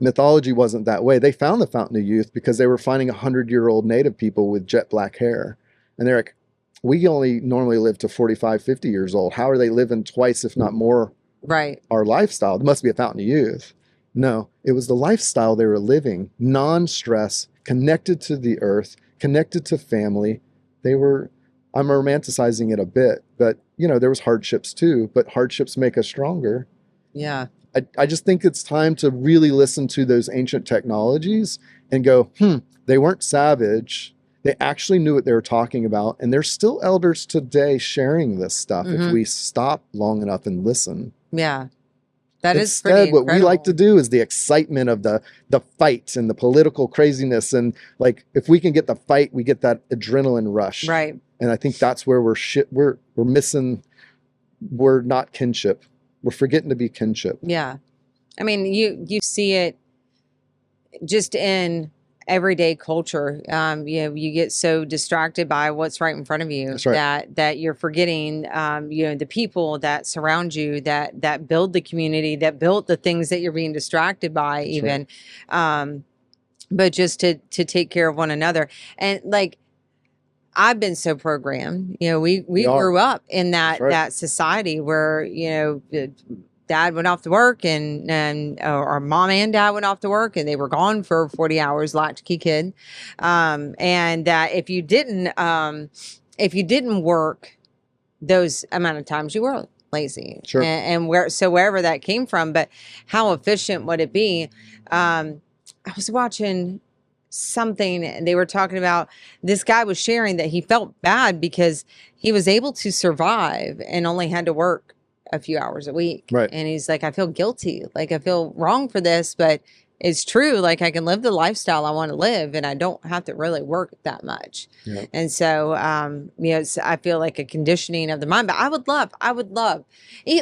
Mythology wasn't that way. They found the Fountain of Youth because they were finding 100-year-old native people with jet black hair. And they're like, we only normally live to 45, 50 years old. How are they living twice, if not more, our lifestyle? There must be a Fountain of Youth. No, it was the lifestyle they were living, non-stress, connected to the earth, connected to family. I'm romanticizing it a bit, but there was hardships too, but hardships make us stronger. Yeah. I just think it's time to really listen to those ancient technologies and go, they weren't savage. They actually knew what they were talking about. And there's still elders today sharing this stuff if we stop long enough and listen. Yeah. That is Instead, pretty incredible. what we like to do is the excitement of the fights and the political craziness. And like, if we can get the fight, we get that adrenaline rush. Right. And I think that's where we're missing. We're not kinship. We're forgetting to be kinship. Yeah. I mean, you see it just in everyday culture. You get so distracted by what's right in front of you that you're forgetting, the people that surround you, that build the community, that built the things that you're being distracted by even. But just to take care of one another. And like, I've been so programmed, we grew up in that society where, dad went off to work and our mom and dad went off to work and they were gone for 40 hours, latchkey kid. And that if you didn't work those amount of times, you were lazy. Sure. And wherever that came from, but how efficient would it be? I was watching something and they were talking about, this guy was sharing that he felt bad because he was able to survive and only had to work a few hours a week. Right. And he's like, I feel guilty. Like, I feel wrong for this, but it's true. Like, I can live the lifestyle I want to live and I don't have to really work that much. Yeah. And so, I feel like a conditioning of the mind, but I would love,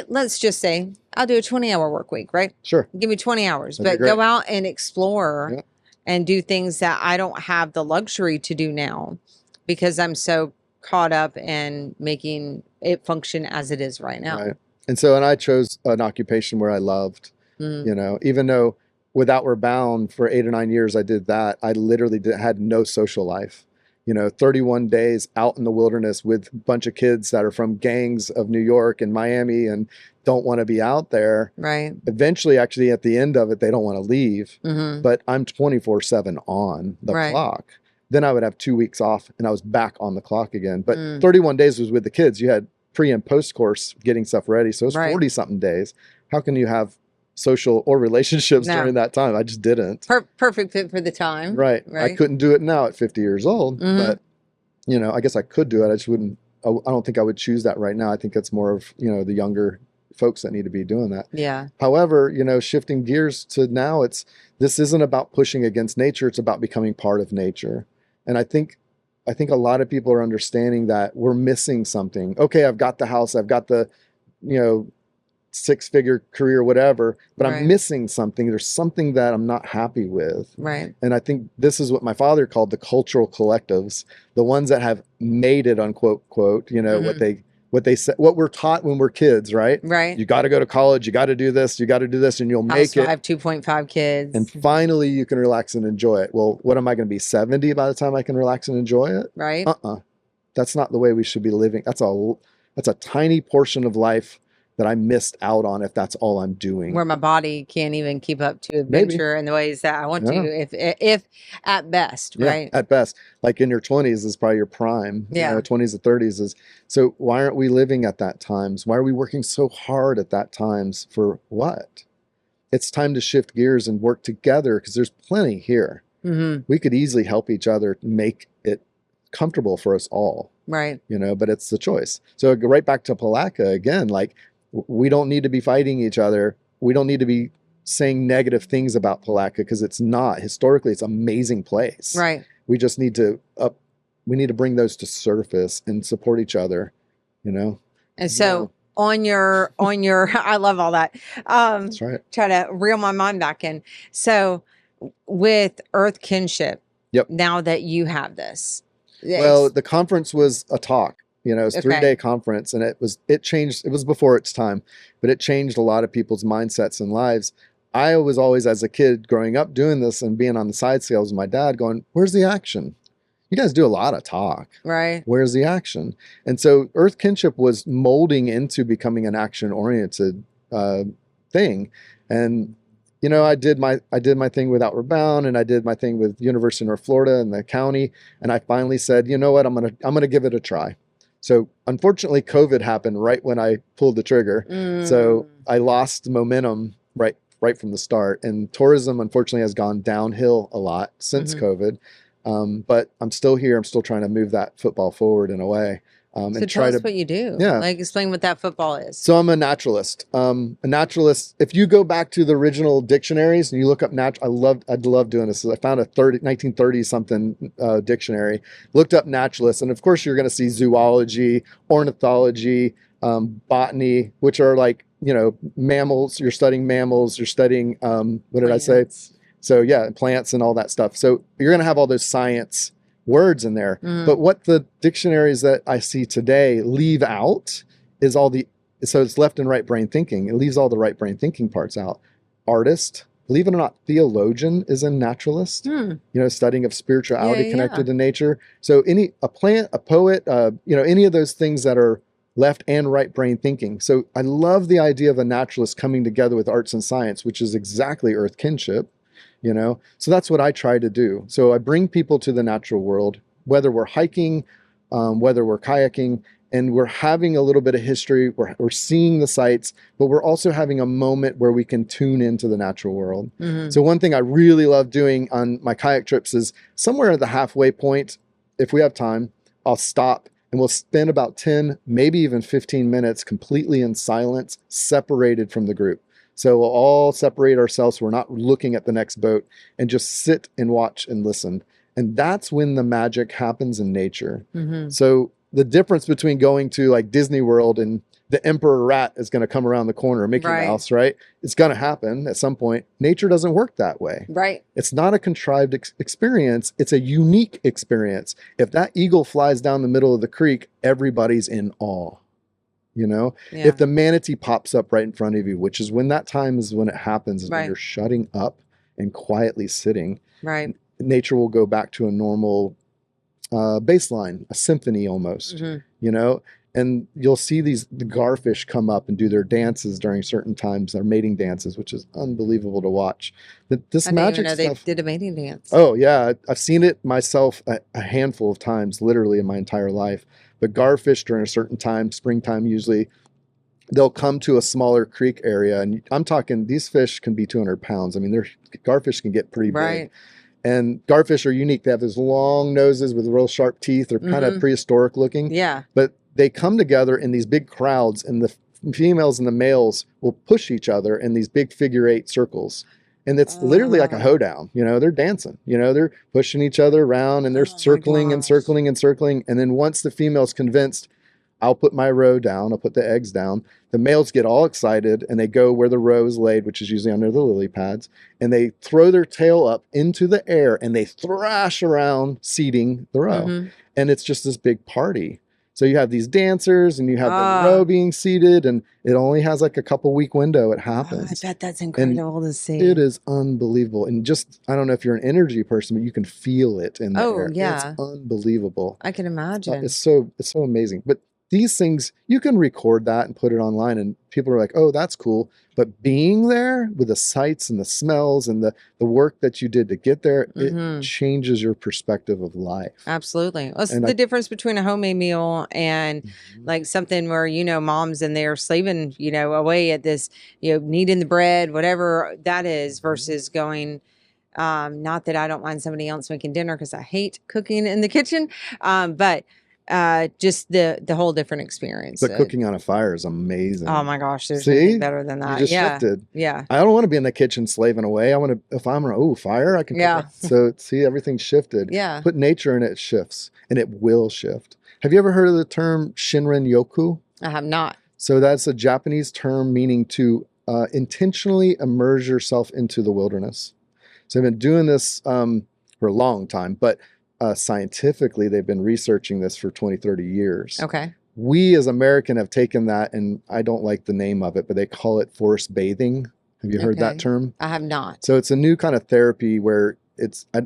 let's just say I'll do a 20-hour work week, right? Sure. Give me 20 hours, but go out and explore and do things that I don't have the luxury to do now because I'm so caught up in making it function as it is right now. Right. And I chose an occupation where I loved, even though with Outward Bound for 8 or 9 years, I did that. I literally had no social life. 31 days out in the wilderness with a bunch of kids that are from gangs of New York and Miami and don't want to be out there. Right. Eventually, actually, at the end of it, they don't want to leave. Mm-hmm. But I'm 24/7 on the clock. Then I would have 2 weeks off and I was back on the clock again. But 31 days was with the kids. You had pre and post course getting stuff ready. So it was 40 something days. How can you have social or relationships during that time? I just didn't. Perfect fit for the time. Right. I couldn't do it now at 50 years old, but I guess I could do it. I just wouldn't, I don't think I would choose that right now. I think it's more of, the younger folks that need to be doing that. Yeah. However, shifting gears to now, this isn't about pushing against nature. It's about becoming part of nature. And I think a lot of people are understanding that we're missing something. Okay, I've got the house, I've got the, 6-figure career, whatever, but I'm missing something. There's something that I'm not happy with. Right. And I think this is what my father called the cultural collectives, the ones that have made it, unquote, quote, what they said, what we're taught when we're kids, right? Right. You got to go to college, you got to do this, and you'll make it. I have 2.5 kids. And finally you can relax and enjoy it. Well, what am I going to be, 70 by the time I can relax and enjoy it? Right. That's not the way we should be living. That's a tiny portion of life that I missed out on if that's all I'm doing. Where my body can't even keep up to adventure in the ways that I want to, if at best, right? At best. Like in your 20s is probably your prime. 20s to 30s is. So why aren't we living at that times? Why are we working so hard at that times for what? It's time to shift gears and work together because there's plenty here. Mm-hmm. We could easily help each other make it comfortable for us all. Right. But it's the choice. So right back to Palatka again, like, we don't need to be fighting each other. We don't need to be saying negative things about Palatka because it's not. Historically, it's an amazing place. Right. We just need to bring those to surface and support each other, And so on your, I love all that. That's right. Try to reel my mind back in. So with Earth Kinship, now that you have this. Well, the conference was a talk. It was a 3-day conference and it changed. It was before its time, but it changed a lot of people's mindsets and lives. I was always, as a kid growing up doing this and being on the side scales with my dad going, where's the action? You guys do a lot of talk. Right. Where's the action? And so Earth Kinship was molding into becoming an action oriented thing. And, I did my thing with Outward Bound and I did my thing with University of North Florida and the county. And I finally said, you know what, I'm going to give it a try. So unfortunately, COVID happened right when I pulled the trigger. So I lost momentum right from the start. And tourism, unfortunately, has gone downhill a lot since COVID. But I'm still here. I'm still trying to move that football forward in a way. So and tell us what you do. Yeah. Like explain what that football is. So I'm a naturalist. If you go back to the original dictionaries and you look up I'd love doing this. I found a 1930 something dictionary, looked up naturalist. And of course you're going to see zoology, ornithology, botany, which are like, mammals. You're studying mammals. You're studying, what did I say? So yeah, plants and all that stuff. So you're going to have all those science words in there. But what the dictionaries that I see today leave out is so it's left and right brain thinking. It leaves all the right brain thinking parts out. Artist, believe it or not, theologian is a naturalist, studying of spirituality connected to nature. So a plant, a poet, any of those things that are left and right brain thinking. So I love the idea of a naturalist coming together with arts and science, which is exactly Earth Kinship. So that's what I try to do. So I bring people to the natural world, whether we're hiking, whether we're kayaking, and we're having a little bit of history. We're seeing the sights, but we're also having a moment where we can tune into the natural world. So one thing I really love doing on my kayak trips is somewhere at the halfway point, if we have time, I'll stop and we'll spend about 10, maybe even 15 minutes completely in silence, separated from the group. So we'll all separate ourselves. So we're not looking at the next boat and just sit and watch and listen. And that's when the magic happens in nature. So the difference between going to like Disney World and the emperor rat is going to come around the corner, Mickey Mouse, right? It's going to happen at some point. Nature doesn't work that way. Right. It's not a contrived experience. It's a unique experience. If that eagle flies down the middle of the creek, everybody's in awe. If the manatee pops up right in front of you, which is when that time is when it happens, is when you're shutting up and quietly sitting, Right. nature will go back to a normal baseline, a symphony almost, you know, and you'll see the garfish come up and do their dances during certain times, their mating dances, which is unbelievable to watch. But this I didn't even magic know they stuff, did a mating dance. oh yeah, I've seen it myself a handful of times, literally in my entire life. But garfish during a certain time, springtime usually, they'll come to a smaller creek area, and I'm talking these fish can be 200 pounds. I mean, garfish can get pretty big. And garfish are unique. They have those long noses with real sharp teeth. They're kind of prehistoric looking. Yeah. But they come together in these big crowds, and the females and the males will push each other in these big figure-8 circles. And it's literally like a hoedown. You know, they're dancing. You know, they're pushing each other around, and they're circling and circling and circling. And then once the female's convinced, I'll put my roe down, I'll put the eggs down, the males get all excited and they go where the roe is laid, which is usually under the lily pads, and they throw their tail up into the air and they thrash around seeding the roe. And it's just this big party. So you have these dancers and you have the roe being seated, and it only has like a couple week window it happens. I bet that's incredible to see. It is unbelievable. And just, I don't know if you're an energy person, but you can feel it in the air. Yeah. It's unbelievable. I can imagine. It's so amazing. But these things, you can record that and put it online, and people are like, oh, that's cool. But being there with the sights and the smells and the work that you did to get there, it changes your perspective of life. Absolutely. What's the difference between a homemade meal and like something where, you know, mom's in there slaving, you know, away at this, you know, kneading the bread, whatever that is, versus going, not that I don't mind somebody else making dinner because I hate cooking in the kitchen, but just the whole different experience. The cooking on a fire is amazing. Oh my gosh, there's nothing better than that. You just shifted. Yeah. I don't want to be in the kitchen slaving away. I want to, if I'm fire, I can cook it. So see, everything shifted. Yeah. Put nature in it, it shifts, and it will shift. Have you ever heard of the term Shinrin Yoku? I have not. So that's a Japanese term meaning to intentionally immerse yourself into the wilderness. So I've been doing this for a long time, but scientifically, they've been researching this for 20, 30 years. Okay. We as American have taken that, and I don't like the name of it, but they call it forest bathing. Have you heard that term? I have not. So it's a new kind of therapy where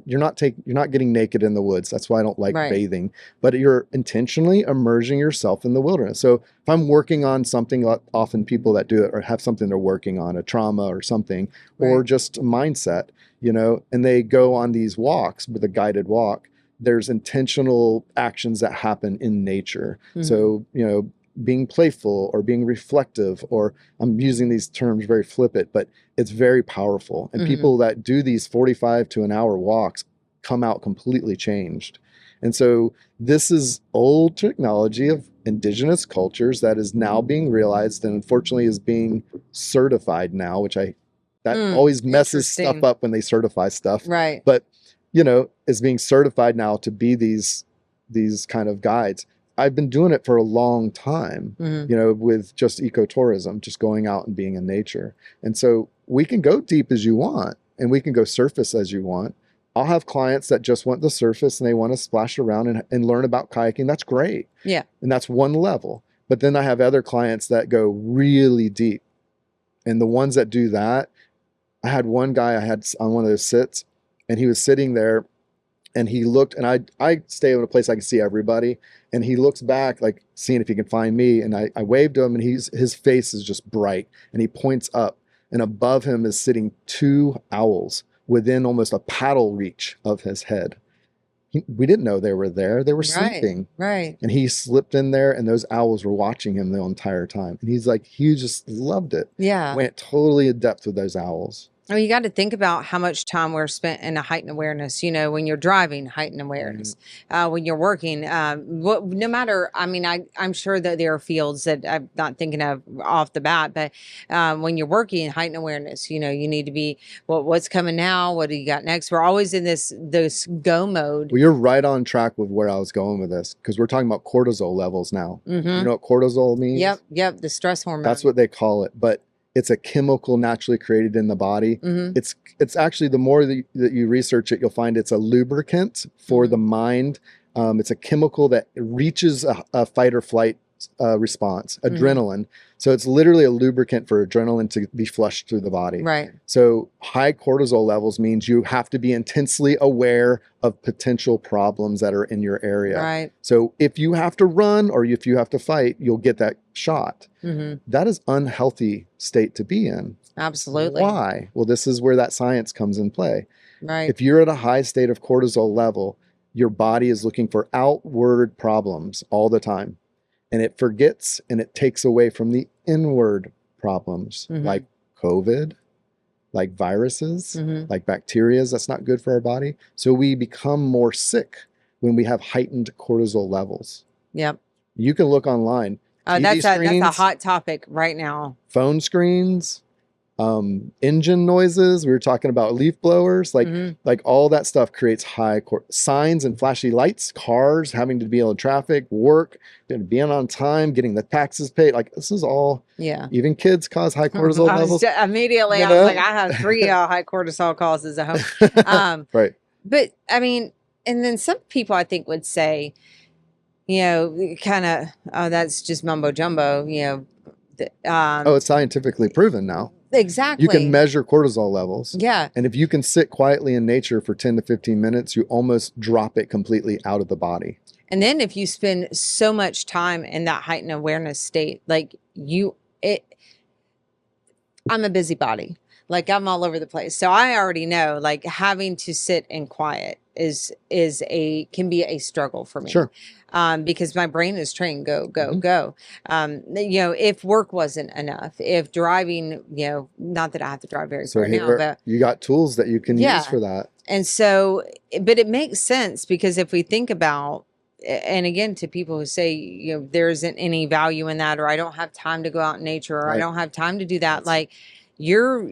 you're not getting naked in the woods. That's why I don't like bathing, but you're intentionally immersing yourself in the wilderness. So if I'm working on something, often people that do it or have something they're working on, a trauma or something, or just a mindset, you know, and they go on these walks with a guided walk. There's intentional actions that happen in nature. So, you know, being playful or being reflective, or I'm using these terms very flippant, but it's very powerful. And people that do these 45 to an hour walks come out completely changed. And so this is old technology of indigenous cultures that is now being realized and unfortunately is being certified now, which always messes stuff up when they certify stuff. Right. But you know, is being certified now to be these kind of guides. I've been doing it for a long time, you know, with just ecotourism, just going out and being in nature. And so we can go deep as you want, and we can go surface as you want. I'll have clients that just want the surface and they want to splash around and learn about kayaking. That's great. Yeah. And that's one level. But then I have other clients that go really deep. And the ones that do that, I had one guy I had on one of those sits, and he was sitting there and he looked, and I stay in a place I can see everybody. And he looks back, like seeing if he can find me. And I waved to him, and his face is just bright. And he points up, and above him is sitting 2 owls within almost a paddle reach of his head. We didn't know they were there. They were sleeping. Right. And he slipped in there, and those owls were watching him the entire time. And he's like, he just loved it. Yeah. Went totally in depth with those owls. Oh, you got to think about how much time we're spent in a heightened awareness. You know, when you're driving, heightened awareness. When you're working, no matter. I mean, I'm sure that there are fields that I'm not thinking of off the bat, but when you're working, heightened awareness. You know, you need to be what's coming now. What do you got next? We're always in this go mode. Well, you're right on track with where I was going with this, because we're talking about cortisol levels now. You know what cortisol means? Yep. The stress hormone. That's what they call it, but it's a chemical naturally created in the body. It's actually, the more that you research it, you'll find it's a lubricant for the mind. It's a chemical that reaches a fight or flight response, adrenaline. So it's literally a lubricant for adrenaline to be flushed through the body. Right. So high cortisol levels means you have to be intensely aware of potential problems that are in your area. Right. So if you have to run or if you have to fight, you'll get that shot. That is unhealthy state to be in. Absolutely. Why? Well, this is where that science comes in play. Right. If you're at a high state of cortisol level, your body is looking for outward problems all the time. And it forgets and it takes away from the inward problems like COVID, like viruses, like bacteria. That's not good for our body. So we become more sick when we have heightened cortisol levels. Yep. You can look online. That's a hot topic right now. Phone screens, engine noises. We were talking about leaf blowers, like all that stuff creates high signs and flashy lights, cars having to be in traffic, work, being on time, getting the taxes paid. Like this is all, even kids cause high cortisol levels. Immediately, I was like, I have 3 high cortisol causes at home. Right. But I mean, and then some people I think would say, kind of, oh, that's just mumbo jumbo, it's scientifically proven now. Exactly. You can measure cortisol levels. Yeah. And if you can sit quietly in nature for 10 to 15 minutes, you almost drop it completely out of the body. And then if you spend so much time in that heightened awareness state, like I'm a busybody. Like I'm all over the place. So I already know like having to sit in quiet can be a struggle for me. Sure. Because my brain is trained, go. If work wasn't enough, if driving, not that I have to drive very far now, but you got tools that you can use for that. And so, but it makes sense because if we think about, and again, to people who say, there isn't any value in that, or I don't have time to go out in nature, or I don't have time to do that, like your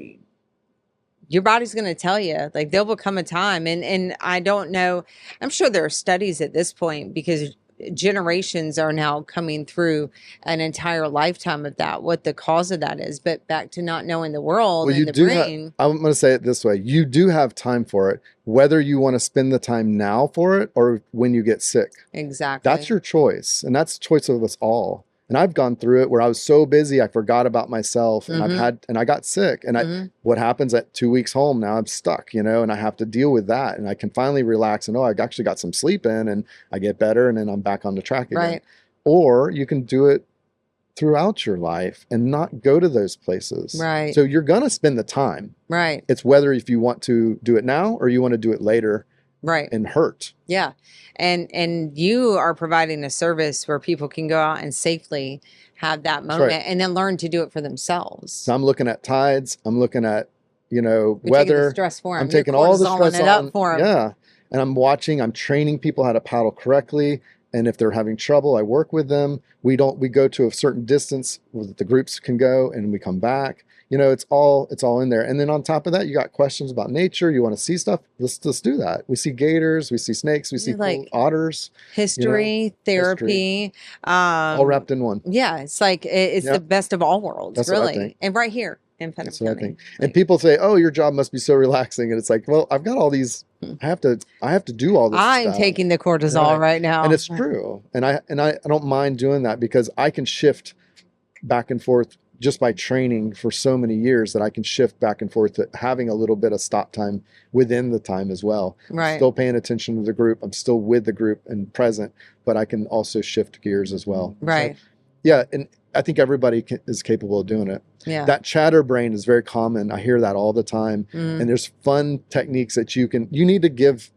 body's going to tell you, like there'll become a time. And I don't know, I'm sure there are studies at this point because generations are now coming through an entire lifetime of that, what the cause of that is. But back to not knowing the world and the brain. I'm going to say it this way. You do have time for it, whether you want to spend the time now for it or when you get sick. Exactly. That's your choice. And that's the choice of us all. And I've gone through it where I was so busy, I forgot about myself and I got sick. And what happens at 2 weeks home now, I'm stuck, and I have to deal with that. And I can finally relax and, I actually got some sleep in and I get better and then I'm back on the track again. Right. Or you can do it throughout your life and not go to those places. Right. So you're going to spend the time. Right. It's whether if you want to do it now or you want to do it later. Right. And hurt. Yeah. And you are providing a service where people can go out and safely have that moment and then learn to do it for themselves. So I'm looking at tides. I'm looking at, You're weather. Taking the stress for them. I'm taking all the stress up for them. Yeah. And I'm training people how to paddle correctly. And if they're having trouble, I work with them. We go to a certain distance that the groups can go and we come back. It's all in there. And then on top of that, you got questions about nature. You want to see stuff. Let's do that. We see gators, we see snakes, we see cool otters. History, therapy. All wrapped in one. Yeah. It's like, it's the best of all worlds, That's really. what I think. And right here in Putnam County. That's what I think. And people say, oh, your job must be so relaxing. And it's like, well, I've got all these, I have to do all this I'm stuff. taking the cortisol right now. And it's true. And I don't mind doing that because I can shift back and forth just by training for so many years that I can shift back and forth to having a little bit of stop time within the time as well. Right. I'm still paying attention to the group. I'm still with the group and present, but I can also shift gears as well. Right. So, yeah. And I think everybody is capable of doing it. Yeah. That chatter brain is very common. I hear that all the time. And there's fun techniques that you need to give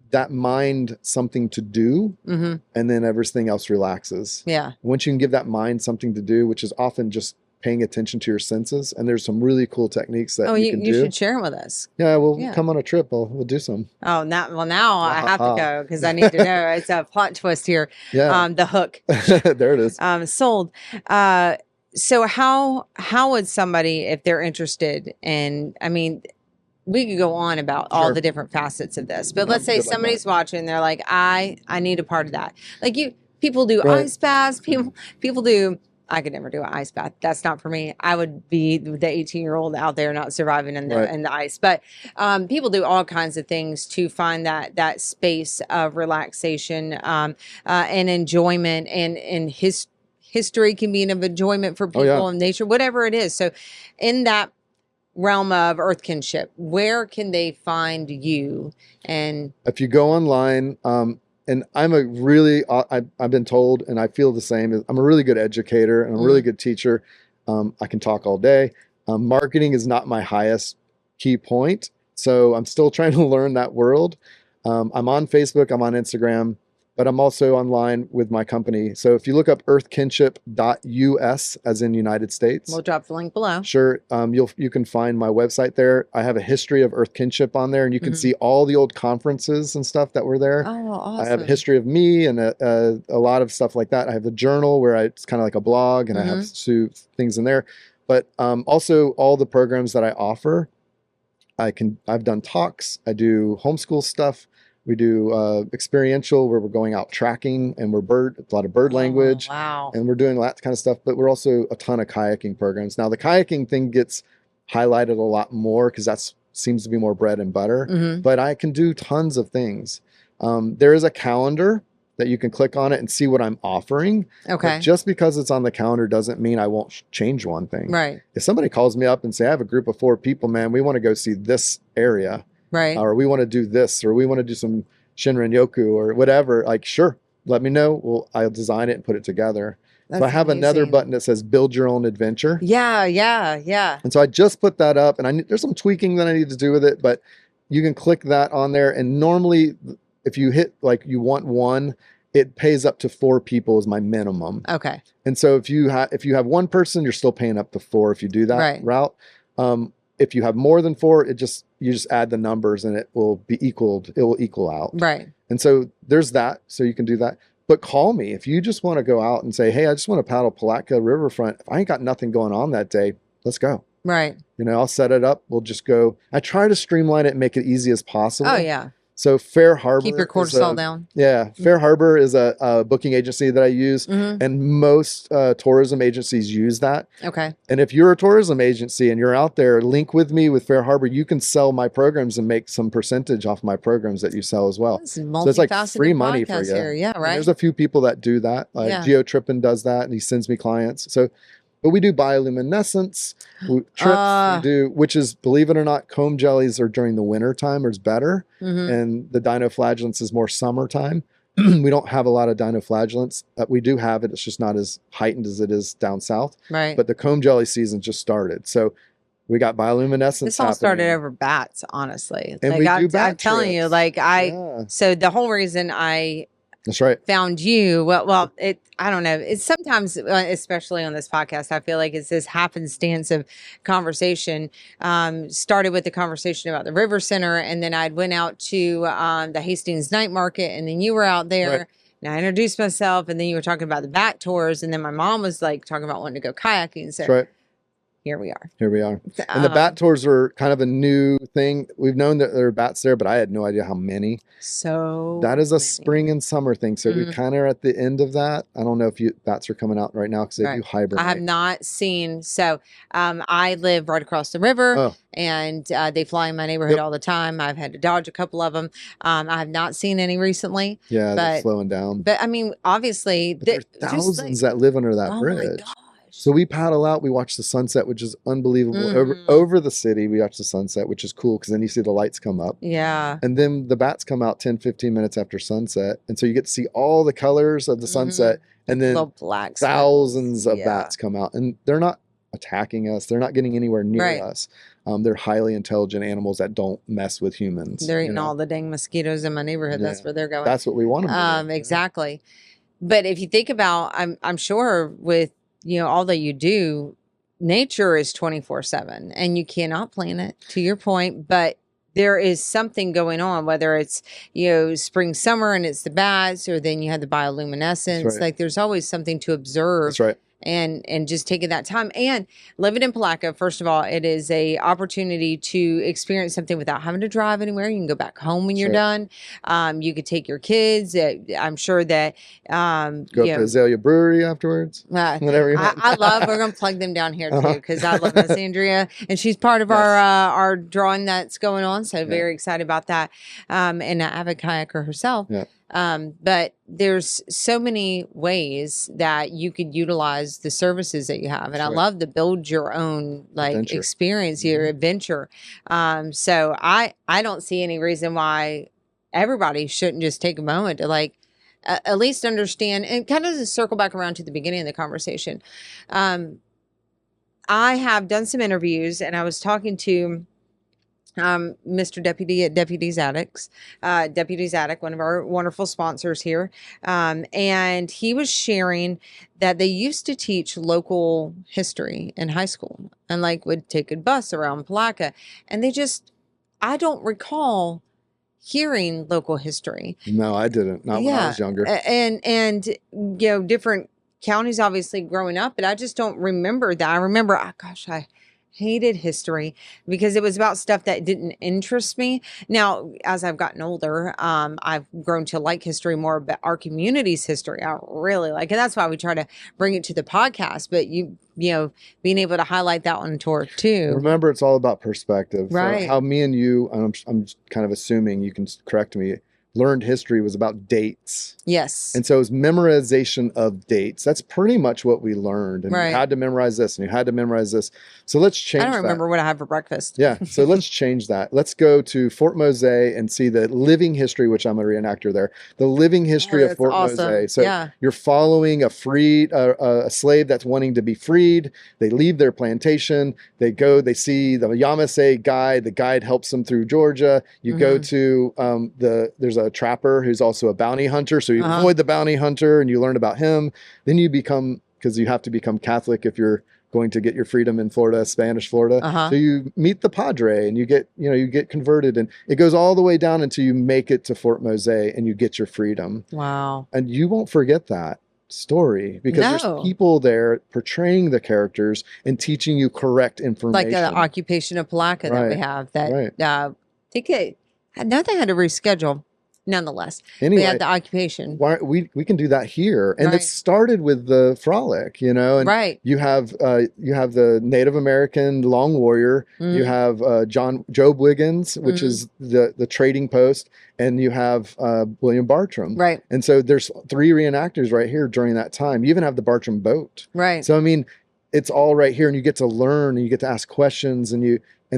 that mind something to do, and then everything else relaxes. Yeah. Once you can give that mind something to do, which is often just paying attention to your senses, and there's some really cool techniques that you can do. You should share them with us. Yeah, we'll come on a trip. We'll do some. Oh, now I have to go because I need to know. It's a plot twist here. Yeah. The hook. There it is. Sold. So how would somebody, if they're interested in, we could go on about all the different facets of this, but let's say somebody's watching, they're like, I need a part of that. Like people do ice baths, people do, I could never do an ice bath. That's not for me. I would be the 18-year-old out there not surviving in the ice. But people do all kinds of things to find that space of relaxation and enjoyment and history can be of enjoyment for people and nature, whatever it is. So in that realm of earth kinship, where can they find you? And if you go online, and I'm a really, I've been told, and I feel the same, I'm a really good educator and I'm a really good teacher. I can talk all day. Marketing is not my highest key point. So I'm still trying to learn that world. I'm on Facebook, I'm on Instagram, but I'm also online with my company. So if you look up earthkinship.us, as in United States. We'll drop the link below. Sure. You can find my website there. I have a history of Earth Kinship on there, and you can see all the old conferences and stuff that were there. Oh, awesome. I have a history of me and a lot of stuff like that. I have the journal where it's kind of like a blog, and I have two things in there. But also all the programs that I offer, I've done talks. I do homeschool stuff. We do experiential, where we're going out tracking, and we're a lot of bird language. Wow. And we're doing that kind of stuff, but we're also a ton of kayaking programs. Now the kayaking thing gets highlighted a lot more because that seems to be more bread and butter, but I can do tons of things. There is a calendar that you can click on it and see what I'm offering. Okay. But just because it's on the calendar doesn't mean I won't change one thing. Right. If somebody calls me up and say, I have a group of 4 people, man, we want to go see this area. Right. Or we want to do this, or we want to do some Shinrin-yoku or whatever. Like, sure, let me know. I'll design it and put it together. That's so I have another button that says build your own adventure. Yeah. And so I just put that up, and there's some tweaking that I need to do with it, but you can click that on there. And normally if you hit, like, you want one, it pays up to 4 people is my minimum. Okay. And so if you have one person, you're still paying up to 4 if you do that route. If you have more than 4, you just add the numbers and it will be equaled. It will equal out. Right. And so there's that. So you can do that. But call me if you just want to go out and say, hey, I just want to paddle Palatka Riverfront. If I ain't got nothing going on that day, let's go. Right. I'll set it up. We'll just go. I try to streamline it and make it easy as possible. Oh yeah. So Fair Harbor. Keep your cortisol down. Yeah. Fair Harbor is a booking agency that I use, and most tourism agencies use that. Okay. And if you're a tourism agency and you're out there, link with me with Fair Harbor. You can sell my programs and make some percentage off my programs that you sell as well. So it's like free money for you. Here. Yeah, right. And there's a few people that do that. Geo Trippin does that, and he sends me clients. So, but we do bioluminescence trips, which is, believe it or not, comb jellies are during the winter time, or is better. And the dinoflagellants is more summertime. We don't have a lot of dinoflagellants. We do have it. It's just not as heightened as it is down south. Right. But the comb jelly season just started. So we got bioluminescence. This all started over bats, honestly. And I'm telling you, so the whole reason that's right. found you. I don't know. It's sometimes, especially on this podcast, I feel like it's this happenstance of conversation. Started with the conversation about the River Center, and then I went out to the Hastings Night Market, and then you were out there. Right. And I introduced myself, and then you were talking about the bat tours, and then my mom was like talking about wanting to go kayaking. So. That's right. Here we are. And the bat tours are kind of a new thing. We've known that there are bats there, but I had no idea how many. So that is a spring and summer thing. So we kind of are at the end of that. I don't know if bats are coming out right now because they do hibernate. I have not seen. So I live right across the river, and they fly in my neighborhood all the time. I've had to dodge a couple of them. I have not seen any recently. Yeah, they're slowing down. But I mean, obviously, there's thousands that live under that bridge. My God. So we paddle out, we watch the sunset, which is unbelievable. Over the city, we watch the sunset, which is cool because then you see the lights come up. Yeah. And then the bats come out 10, 15 minutes after sunset. And so you get to see all the colors of the sunset. And then thousands of bats come out. And they're not attacking us. They're not getting anywhere near us. They're highly intelligent animals that don't mess with humans. They're eating all the dang mosquitoes in my neighborhood. Yeah. That's where they're going. That's what we want them to do. Exactly. But if you think about, I'm sure with, all that you do, nature is 24/7, and you cannot plan it, to your point, but there is something going on, whether it's, spring, summer, and it's the bats, or then you have the bioluminescence. Right. Like there's always something to observe. That's right. And just taking that time, and living in Palatka, first of all, it is a opportunity to experience something without having to drive anywhere. You can go back home when you're done. You could take your kids. I'm sure that go up to Azalea Brewery afterwards. Whatever you want. we're gonna plug them down here too, because I love Miss Andrea, and she's part of our drawing that's going on. So very excited about that. And an avid kayaker herself. Yeah. But there's so many ways that you could utilize the services that you have. And I love the build your own experience, your adventure. So I don't see any reason why everybody shouldn't just take a moment to at least understand, and kind of to circle back around to the beginning of the conversation. I have done some interviews, and I was talking to Mr. Deputy at Deputy's Attic, one of our wonderful sponsors here. And he was sharing that they used to teach local history in high school and would take a bus around Palaca. And I don't recall hearing local history. No, I didn't. Not when I was younger. And different counties obviously growing up, but I just don't remember that. I remember, I hated history because it was about stuff that didn't interest me. Now, as I've gotten older, I've grown to like history more, but our community's history, I really like. And that's why we try to bring it to the podcast. But being able to highlight that one too. Remember, it's all about perspective. Right. So how me and you, I'm kind of assuming, you can correct me, learned history was about dates. Yes. And so it was memorization of dates. That's pretty much what we learned. And you had to memorize this and you had to memorize this. So let's change that. I don't remember what I had for breakfast. Yeah. So let's change that. Let's go to Fort Mose and see the living history, which I'm a reenactor there. The living history of Fort Mose. So you're following a slave that's wanting to be freed. They leave their plantation. They go, they see the Yamasee guide. The guide helps them through Georgia. You go to there's a trapper who's also a bounty hunter. So you avoid the bounty hunter and you learn about him. Then you become, because you have to become Catholic if you're going to get your freedom in Florida, Spanish Florida. So you meet the Padre and you get converted, and it goes all the way down until you make it to Fort Mose and you get your freedom. Wow. And you won't forget that story because there's people there portraying the characters and teaching you correct information. Like the occupation of Palaca that we have that I think I know they had to reschedule. Nonetheless, anyway, we had the occupation. We can do that here, and it started with the frolic, and you have the Native American long warrior, you have Job Wiggins, which is the trading post, and you have William Bartram, and so there's 3 reenactors right here during that time. You even have the Bartram boat, so I mean, it's all right here, and you get to learn, and you get to ask questions, and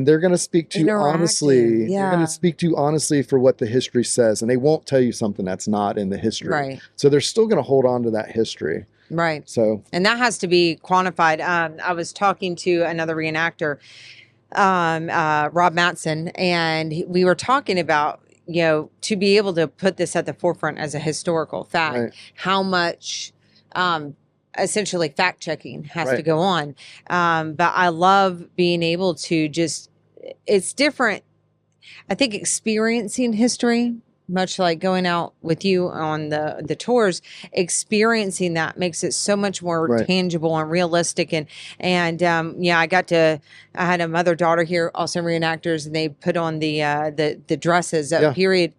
they're going to speak to you honestly. They're going to speak to you honestly for what the history says. And they won't tell you something that's not in the history. So they're still going to hold on to that history. So, and that has to be quantified. I was talking to another reenactor, Rob Matson, and we were talking about, to be able to put this at the forefront as a historical fact, how much, essentially fact checking has to go on. But I love being able to it's different. I think experiencing history, much like going out with you on the tours, experiencing that makes it so much more tangible and realistic. And I had a mother-daughter here, also reenactors, and they put on the dresses period.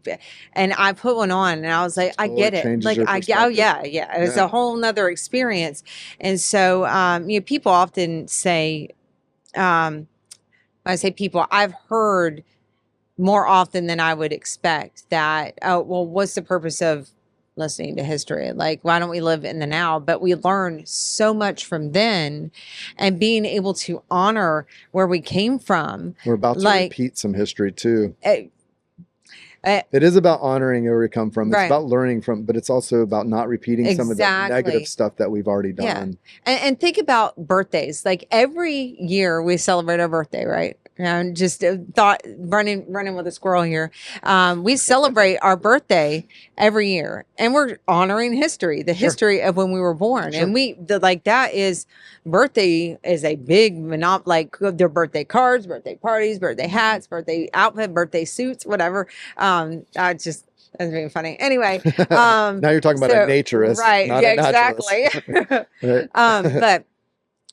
And I put one on and I was like, I get it. It was a whole nother experience. And so, people often say, when I say people, I've heard more often than I would expect that, what's the purpose of listening to history? Why don't we live in the now? But we learn so much from then, and being able to honor where we came from. We're about to repeat some history too. It is about honoring where we come from. It's about learning from, but it's also about not repeating some of the negative stuff that we've already done. And think about birthdays. Every year we celebrate our birthday, right? And just thought running with a squirrel here. We celebrate our birthday every year, and we're honoring history, the history of when we were born. And that is, birthday is a big monopoly, their birthday cards, birthday parties, birthday hats, birthday outfit, birthday suits, whatever. That's being funny. Anyway. Now you're talking about a naturist. Right. Not a Exactly. But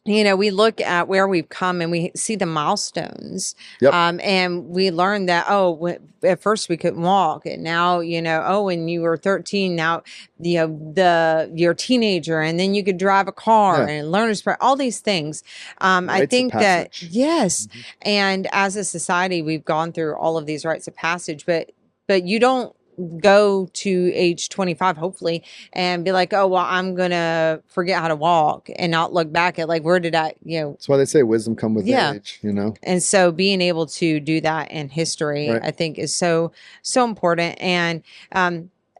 we look at where we've come and we see the milestones. And we learn that, at first we couldn't walk. And now, when you were 13, now, you're a teenager, and then you could drive a car and learn to spread all these things. I think that, and as a society, we've gone through all of these rites of passage, but you don't go to age 25, hopefully, and be like, oh, well, I'm going to forget how to walk and not look back at like, where did I, That's why they say wisdom come with age, And so being able to do that in history, Right. I think is so important. And,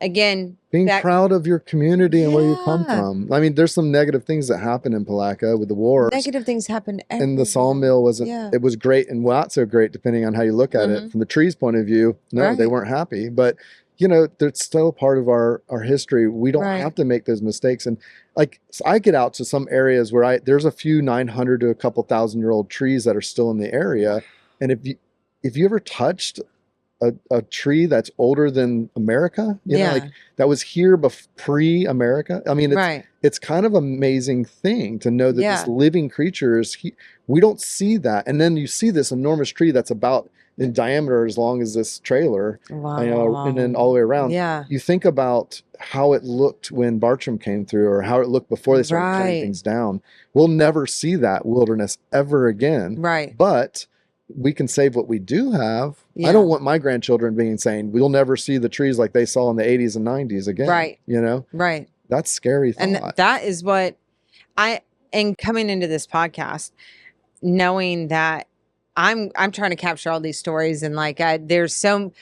again, being proud of your community and where you come from. I mean, there's some negative things that happen in Palatka with the wars. Negative things happen everywhere. And the sawmill wasn't, it was great and not so great, depending on how you look at it. From the trees' point of view, no, they weren't happy. But, they're still part of our history. We don't have to make those mistakes. And like, so I get out to some areas where there's a few 900 to a couple 1,000-year-old trees that are still in the area. And if you ever touched a tree that's older than America, like that was here pre-America. I mean, it's kind of amazing thing to know that this living creature is we don't see that. And then you see this enormous tree that's about in diameter as long as this trailer, and then all the way around. You think about how it looked when Bartram came through, or how it looked before they started cutting things down. We'll never see that wilderness ever again. But we can save what we do have. I don't want my grandchildren saying we'll never see the trees like they saw in the 80s and 90s again. That's scary thought. And that is what and coming into this podcast, knowing that I'm trying to capture all these stories, and like there's too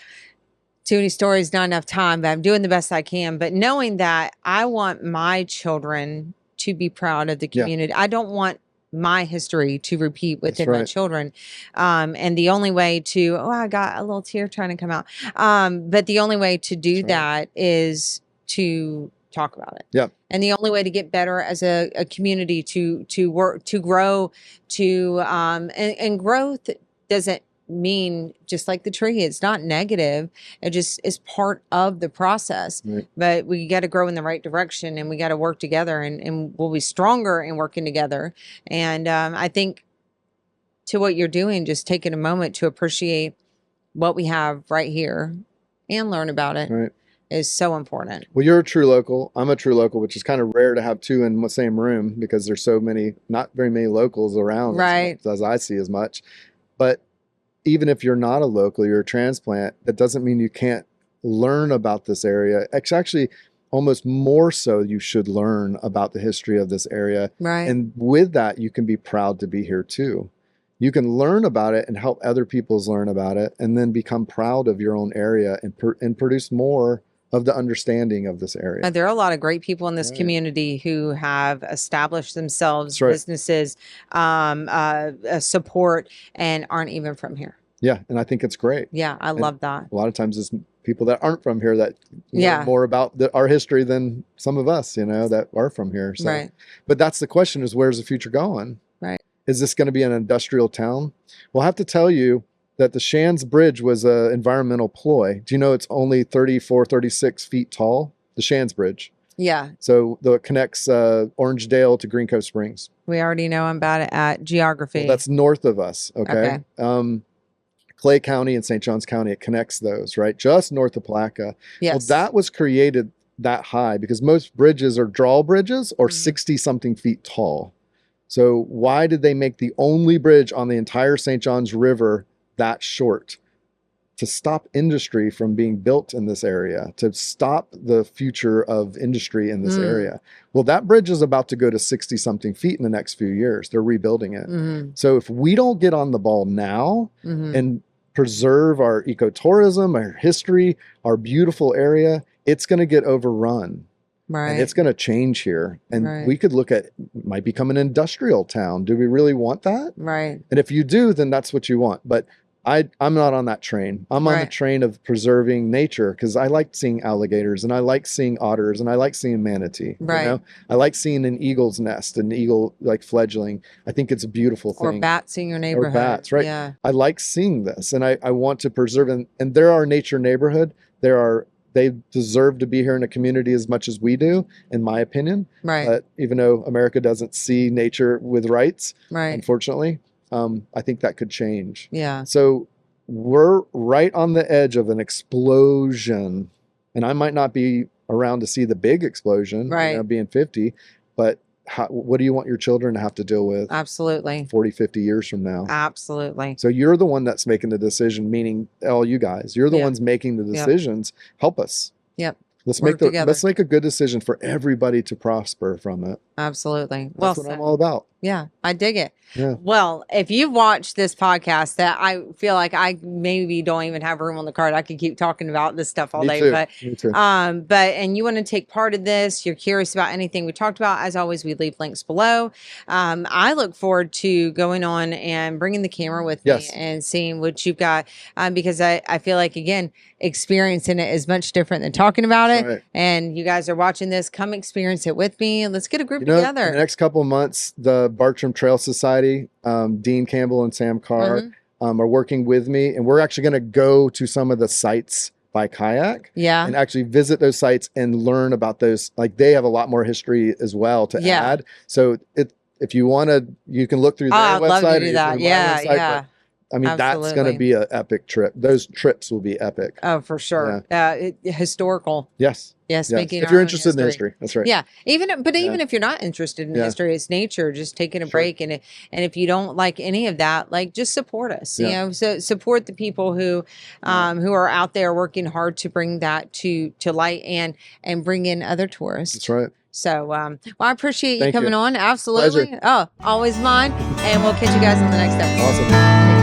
many stories, not enough time, but I'm doing the best I can. But knowing that I want my children to be proud of the community. I don't want my history to repeat within my children. And the only way to, I got a little tear trying to come out. But the only way to do that is to talk about it. And the only way to get better as a community to work, to grow, and growth doesn't mean just like the tree. It's not negative. It just is part of the process. But we got to grow in the right direction, and we got to work together, and we'll be stronger in working together. And I think to what you're doing, just taking a moment to appreciate what we have right here and learn about it is so important. Well, you're a true local. I'm a true local, which is kind of rare to have two in the same room, because there's so many, not very many locals around as I see as much. But even if you're not a local, you're a transplant, that doesn't mean you can't learn about this area. It's actually almost more so you should learn about the history of this area. And with that, you can be proud to be here too. You can learn about it and help other people's learn about it, and then become proud of your own area and produce more of the understanding of this area. There are a lot of great people in this community who have established themselves, businesses, support, and aren't even from here. And I think it's great. I love that. A lot of times it's people that aren't from here that learn more about our history than some of us, that are from here. So. But that's the question, is where's the future going? Is this going to be an industrial town? We'll have to tell you that the Shands Bridge was an environmental ploy. Do you know it's only 34, 36 feet tall? The Shands Bridge. So it connects Orangedale to Green Cove Springs. We already know about it at geography. Well, that's north of us, okay? Clay County and St. Johns County, it connects those, right? Just north of Palatka. Well, that was created that high because most bridges are drawbridges or 60-something feet tall. So why did they make the only bridge on the entire St. Johns River that short? To stop industry from being built in this area, to stop the future of industry in this area. Well, that bridge is about to go to 60-something feet in the next few years. They're rebuilding it. So if we don't get on the ball now and preserve our ecotourism, our history, our beautiful area, it's going to get overrun. And it's going to change here. And we could look at, might become an industrial town. Do we really want that? And if you do, then that's what you want. But I'm not on that train. I'm on the train of preserving nature, because I like seeing alligators, and I like seeing otters, and I like seeing manatee. You know? I like seeing an eagle's nest, an eagle like fledgling. I think it's a beautiful thing. Or bats in your neighborhood. Or bats, right? I like seeing this, and I want to preserve it. And they're our nature neighborhood. They deserve to be here in a community as much as we do, in my opinion. Even though America doesn't see nature with rights, unfortunately, I think that could change. So we're right on the edge of an explosion, and I might not be around to see the big explosion, being 50, but what do you want your children to have to deal with Absolutely. 40, 50 years from now? Absolutely. So you're the one that's making the decision, meaning all you guys, you're the Yeah. ones making the decisions. Help us. Yep. Let's Work together. let's make a good decision for everybody to prosper from it. Absolutely. That's what I'm all about. Yeah, I dig it. Yeah. Well, if you've watched this podcast, that I feel like I maybe don't even have room on the card. I could keep talking about this stuff all day. Too. But Me too. and you want to take part of this, you're curious about anything we talked about, as always, we leave links below. I look forward to going on and bringing the camera with me and seeing what you've got, because I feel like, again, experiencing it is much different than talking about it. Right. And you guys are watching this, come experience it with me. Let's get a group together. In the next couple of months, the Bartram Trail Society, Dean Campbell and Sam Carr are working with me, and we're actually going to go to some of the sites by kayak and actually visit those sites and learn about those. Like, they have a lot more history as well to add. So if you want to, you can look through their website. I'd love to do that. Yeah. I mean, that's going to be an epic trip. Those trips will be epic. Oh, for sure. Historical. Yes. Yes. If you're interested in history, that's right. Yeah. Even if you're not interested in history, it's nature, just taking a break. And if you don't like any of that, like, just support us, you know, so support the people who are out there working hard to bring that to light and bring in other tourists. That's right. So, well, I appreciate you Thank coming you. on. Absolutely. Pleasure. Oh, always mine. And we'll catch you guys on the next episode. Awesome.